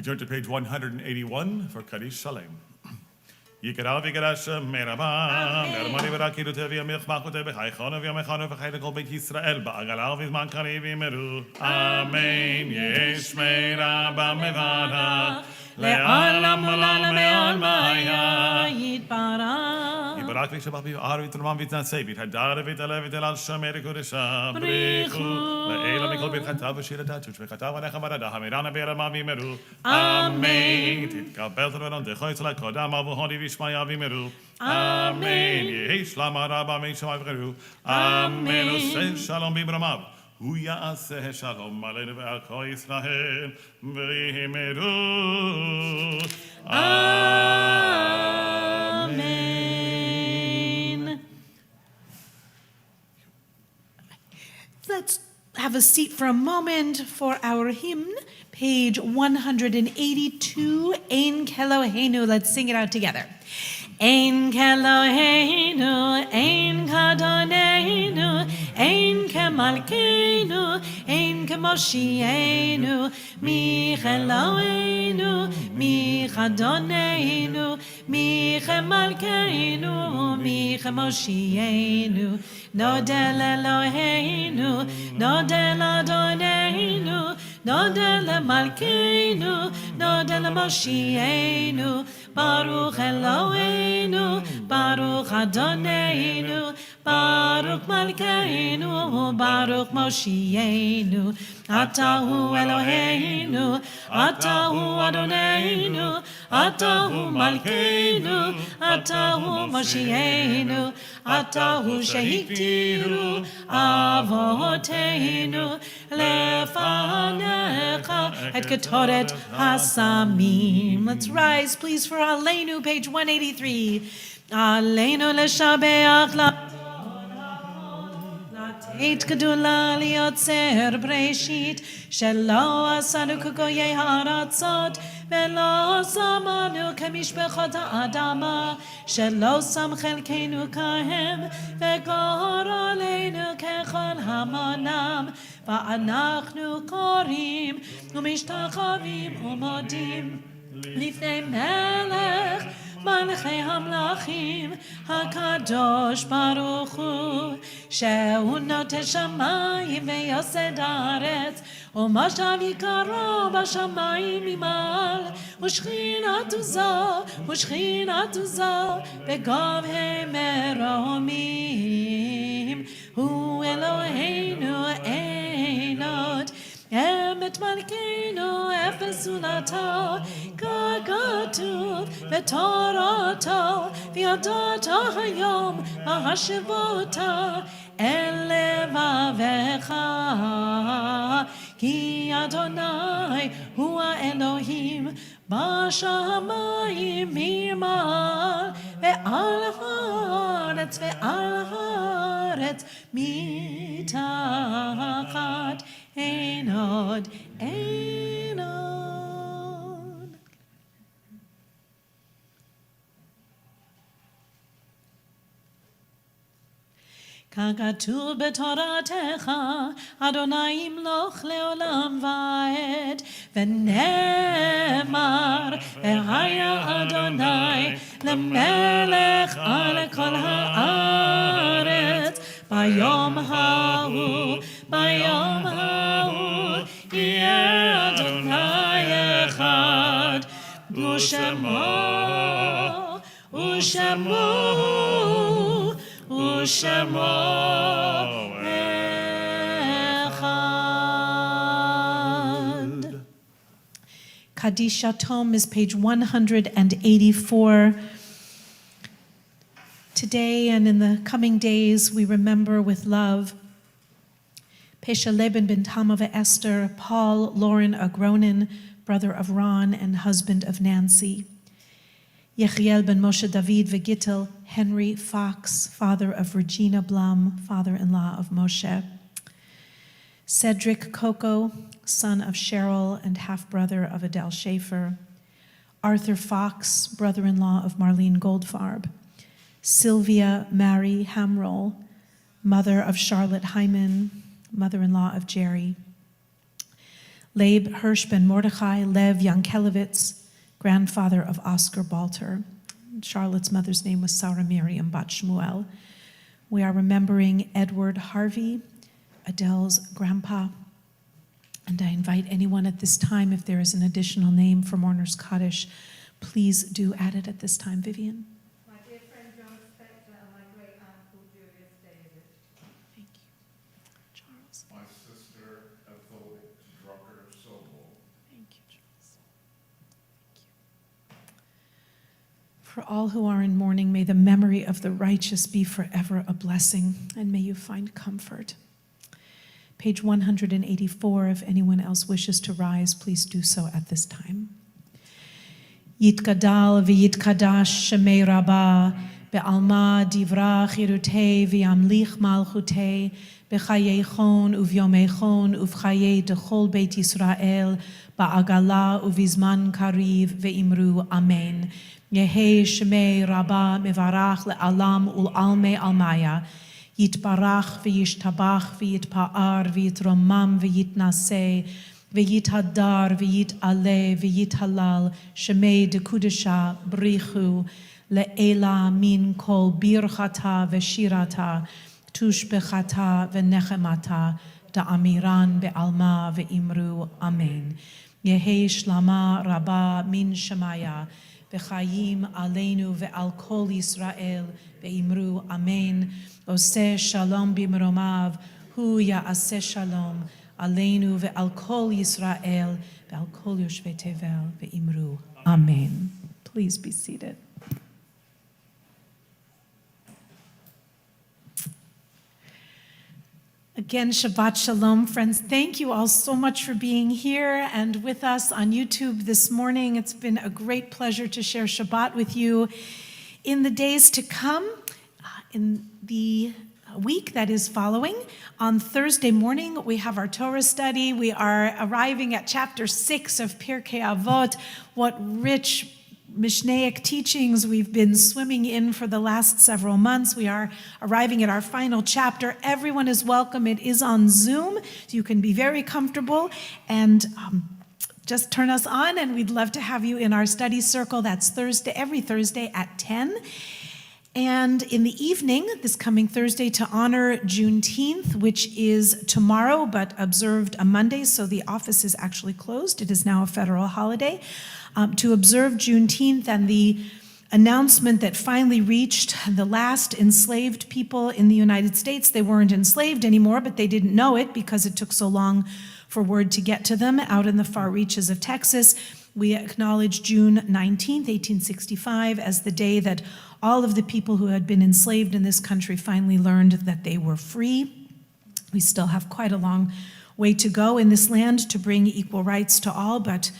Turn to page 181 for Kaddish Shalem. Yikara v'ikara merabam, nermani v'rakidu tevi amich machote b'chaychonu v'yamechonu v'chayde kol beit Yisrael ba'agalav v'zman kari v'yimeru. Amen. Yesh merabam mevada le'alam olam me'al maya yitbarach. Takli Shabbat Arvit Ram Vit Nasevit Hadar Vit Alevit Al Shomer Kodesha Brichu Le'ela Mikol Birchatav Shira Datuch Vechatav Alecha Varada Hamirana Be'era Mavimeru Amen Titkabel Tadon Dechoitz La Kodam Avuhoni Vishmaya Vimeru Amen Yesh Lama Rabba Meisham Avgeru Amen Oseh Shalom Bibramav הוא יעשה שלום עלינו ועל כל ישראל ויאמרו Amen. Let's have a seat for a moment for our hymn, page 182, Ein Keloheinu. Let's sing it out together. Ein Keloheinu, Ein Kadonenu, Ein Kemalkeinu, Ein Kemoshienu, Mi Cheloheinu, Mi Chadonenu, Mi Chemalkeinu, Mi Chemoshienu, Nodel Eloheinu, Nodel Adonenu, Nodel Malkeinu, Nodel Moshienu, Baruch Eloheinu, Baruch Adonenu, Baruch Malkeinu, Baruch Moshienu, Atahu Eloheinu, Atahu Adonenu, Atahu Malkeinu, Atahu Moshienu, Atahu Shehiktiru Avoteinu Lefanecha Et Ketoret Hasamim. Let's rise, please, for Aleinu, page 183. Aleinu Leshabeach Eit Gedula Liotzer Breshit Shelo Asanu Kugoye Haratzot Velo Samanu Kamishbechot Adama Shelo Sam Chelkeinu Kahem Vegor Aleinu Kechol Hamonam Va'anachnu Korim Umishtachavim Umodim Lifnei Melech Malchei Hamlachim HaKadosh Baruch Hu Shehu Note Shamayim Veyosed Haaretz Umashav Yikaro Bashamayim Imal Ushchinatu Zo Begavhei Meromim Hu Eloheinu Einot Emet Malkeinu Efes Ulato Kagatu V'Torato V'Yadato Hayom Mahashivota Elevavecha Ki Adonai Hua Elohim Bashamayim Mimal Ve'al Haaretz Mitachat Einod. Kagatul betoratecha, Adonai imloch leolam vaed, v'nemar, v'haya Adonai, lemelech ale kol haaretz, bayom ha'u, yeh Adonai echad, u'shemo echad. Kadisha Tom is page 184. Today and in the coming days, we remember with love Pesha Leben ben Tama Esther, Paul Lauren Agronin, brother of Ron and husband of Nancy. Yechiel ben Moshe David V'Gittel, Henry Fox, father of Regina Blum, father-in-law of Moshe. Cedric Coco, son of Cheryl and half-brother of Adele Schaefer. Arthur Fox, brother-in-law of Marlene Goldfarb. Sylvia Mary Hamroll, mother of Charlotte Hyman, mother-in-law of Jerry. Leib Hirsch ben Mordechai, Lev Yankelevitz, grandfather of Oscar Balter. Charlotte's mother's name was Sarah Miriam Bat Shmuel. We are remembering Edward Harvey, Adele's grandpa. And I invite anyone at this time, if there is an additional name for Mourner's Kaddish, please do add it at this time. Vivian? My dear friend John Spector For all who are in mourning, may the memory of the righteous be forever a blessing, and may you find comfort. Page 184, if anyone else wishes to rise, please do so at this time. Yitkadal v'yitkadash shemei Rabbah, be'alma divra chirutei v'yamlich malchutei, b'chayei uvyomei uvchayei dechol beit Yisrael, ba'agala uvizman kariv ve'imru amen. Yehei shemei Rabbah mevarach le'alam ul'almei almaya, yitbarach v'yishtabach v'yitpa'ar v'yitromam v'yitnaseh, v'yithadar v'yit'aleh v'yithalal shemei dekudesha brichu le'ela min kol birchata v'shirata tushbechata v'nechemata da'amiran be'alma ve'imru amen. Yehei shlama Rabbah min shemaya v'chayim aleinu ve'al kol Yisrael ve'imru amen. Oseh shalom b'mromav hu ya'aseh shalom aleinu ve'al kol Yisrael ve'al kol yoshvei tevel ve'imru amen. Please be seated. Again, Shabbat Shalom, friends. Thank you all so much for being here and with us on YouTube this morning. It's been a great pleasure to share Shabbat with you. In the days to come, in the week that is following, on Thursday morning, we have our Torah study. We are arriving at chapter 6 of Pirkei Avot. What rich Mishnaic teachings we've been swimming in for the last several months. We are arriving at our final chapter. Everyone is welcome. It is on Zoom, so you can be very comfortable and just turn us on, and we'd love to have you in our study circle. That's Thursday, every Thursday at 10. And in the evening, this coming Thursday, to honor Juneteenth, which is tomorrow, but observed a Monday, so the office is actually closed. It is now a federal holiday. To observe Juneteenth and the announcement that finally reached the last enslaved people in the United States. They weren't enslaved anymore, but they didn't know it because it took so long for word to get to them out in the far reaches of Texas. We acknowledge June 19th, 1865, as the day that all of the people who had been enslaved in this country finally learned that they were free. We still have quite a long way to go in this land to bring equal rights to all, but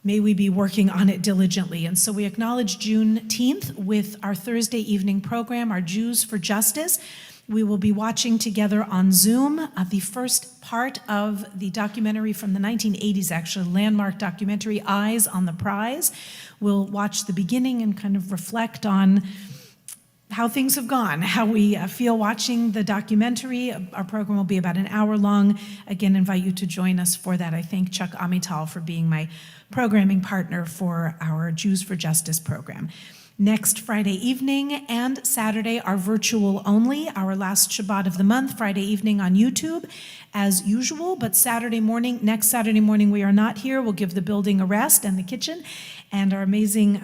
may we be working on it diligently. And so we acknowledge Juneteenth with our Thursday evening program, our Jews for Justice. We will be watching together on Zoom the first part of the documentary from the 1980s, actually, landmark documentary, Eyes on the Prize. We'll watch the beginning and kind of reflect on how things have gone, how we feel watching the documentary. Our program will be about an hour long. Again, invite you to join us for that. I thank Chuck Amital for being my programming partner for our Jews for Justice program. Next Friday evening and Saturday are virtual only. Our last Shabbat of the month, Friday evening on YouTube, as usual. But next Saturday morning, we are not here. We'll give the building a rest and the kitchen. And our amazing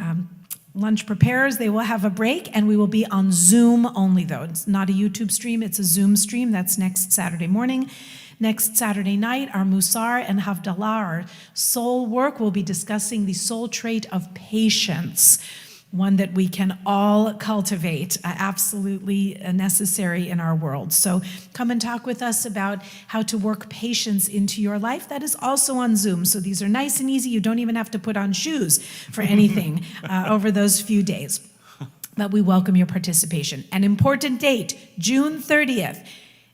lunch preparers, they will have a break, and we will be on Zoom only, though. It's not a YouTube stream, it's a Zoom stream. That's next Saturday morning. Next Saturday night, our Musar and Havdalah, our soul work, will be discussing the soul trait of patience, one that we can all cultivate, absolutely necessary in our world. So come and talk with us about how to work patience into your life. That is also on Zoom. So these are nice and easy. You don't even have to put on shoes for anything over those few days. But we welcome your participation. An important date, June 30th,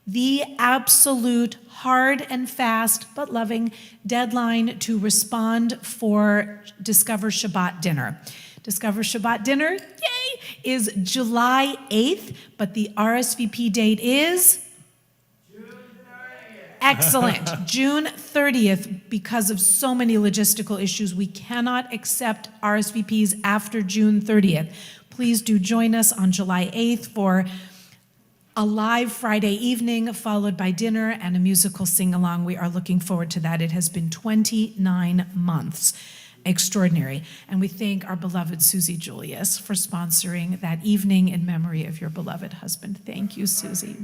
the absolute hard and fast but loving deadline to respond for Discover Shabbat dinner. Discover Shabbat dinner, yay, is July 8th, but the RSVP date is? June 30th. Excellent. June 30th, because of so many logistical issues, we cannot accept RSVPs after June 30th. Please do join us on July 8th for a live Friday evening, followed by dinner and a musical sing-along. We are looking forward to that. It has been 29 months. Extraordinary. And we thank our beloved Susie Julius for sponsoring that evening in memory of your beloved husband. Thank you, Susie.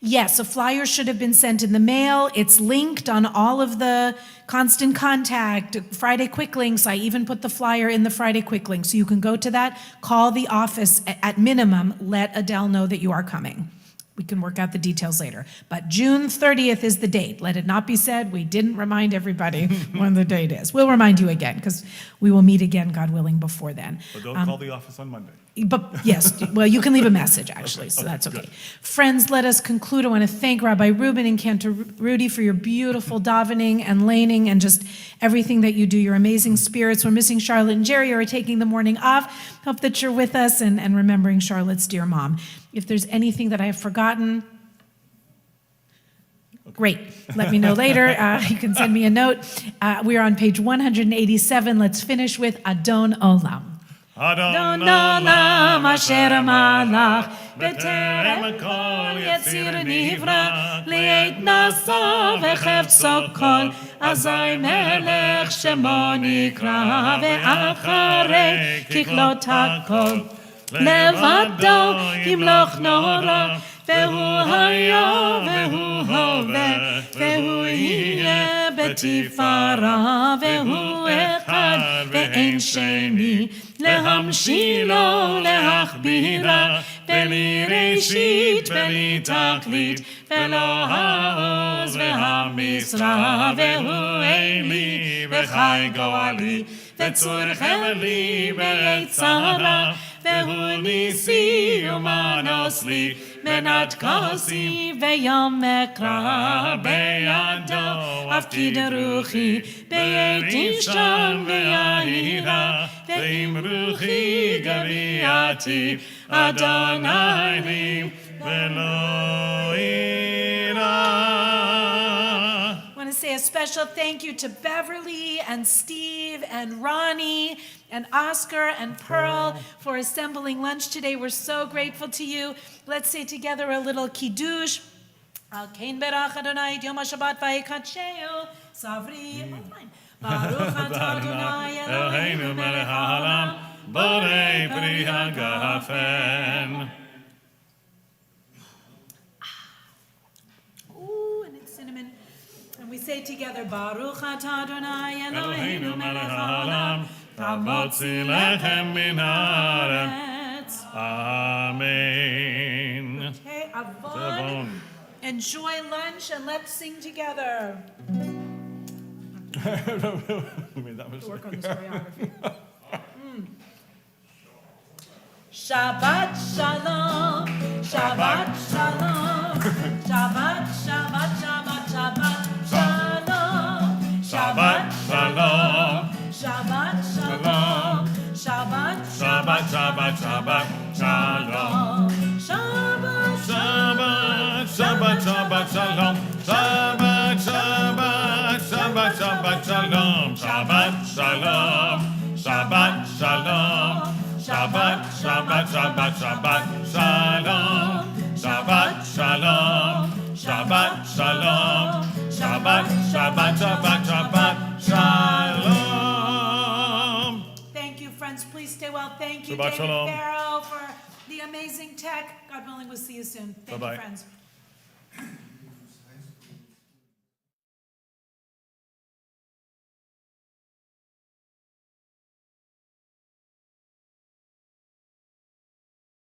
Yes, a flyer should have been sent in the mail. It's linked on all of the Constant Contact, Friday Quick Links. I even put the flyer in the Friday Quick Link. So you can go to that, call the office, at minimum, let Adele know that you are coming. We can work out the details later. But June 30th is the date. Let it not be said we didn't remind everybody when the date is. We'll remind you again, because we will meet again, God willing, before then. But don't call the office on Monday. But yes, well, you can leave a message, actually, so that's okay. Friends, let us conclude. I want to thank Rabbi Reuben and Cantor Rudy for your beautiful davening and laning and just everything that you do. Your amazing spirits. We're missing Charlotte and Jerry, who are taking the morning off. Hope that you're with us and remembering Charlotte's dear mom. If there's anything that I have forgotten, great. Let me know later. You can send me a note. We are on page 187. Let's finish with Adon Olam. Adon Olam asher malach b'terem kol yetzir nivra li'et nasa v'chefso kol azay melech shemo nikra ve'acharei kichlot hakol לבדו ימלוך נורא והוא היה והוא הווה והוא יהיה בתפארה והוא אחד ואין שני להמשילו להכבירה בלי ראשית בלי תכלית ולא העוז והמשרה והוא אלי וחי גואלי וצור חבלי ביצרה והוא ניסי ומנוס לי מנת כוסי ויום מקרא בידו הפקיד רוחי בית ישן ויהירה ועם רוחי גביעתי אדוני לי ולא יירא. I want to say a special thank you to Beverly and Steve and Ronnie and Oscar and Pearl for assembling lunch today. We're so grateful to you. Let's say together a little Kiddush. Al kein berach Adonai et yom ha-Shabbat vayikadsheu savri. Baruch atah Adonai Eloheinu melech haolam borei pri hagafen. Ooh, and it's cinnamon. And we say together, Baruch atah Adonai Eloheinu melech haolam hamotzi lechem min haaretz. Amen. Okay, Avon. Enjoy lunch and let's sing together. Work on this choreography. Shabbat Shalom, Shabbat Shalom, Shabbat, Shabbat, Shabbat, Shabbat Shalom, Shabbat Shalom, Shabbat Shalom, Shabbat, Shabbat, Shabbat, Shabbat Shalom, Shabbat, Shabbat, Shabbat, Shabbat Shalom, Shabbat, Shabbat, Shabbat, Shabbat Shalom, Shabbat Shalom, Shabbat Shalom. Shabbat, Shabbat, Shabbat, Shabbat, Shalom. Shabbat, Shalom. Shabbat, Shalom. Shabbat, Shabbat, Shabbat, Shabbat, Shalom. Thank you, friends. Please stay well. Thank you, Shabbat David Shalom. Farrow, for the amazing tech. God willing, we'll see you soon. Thank you, Bye-bye. friends.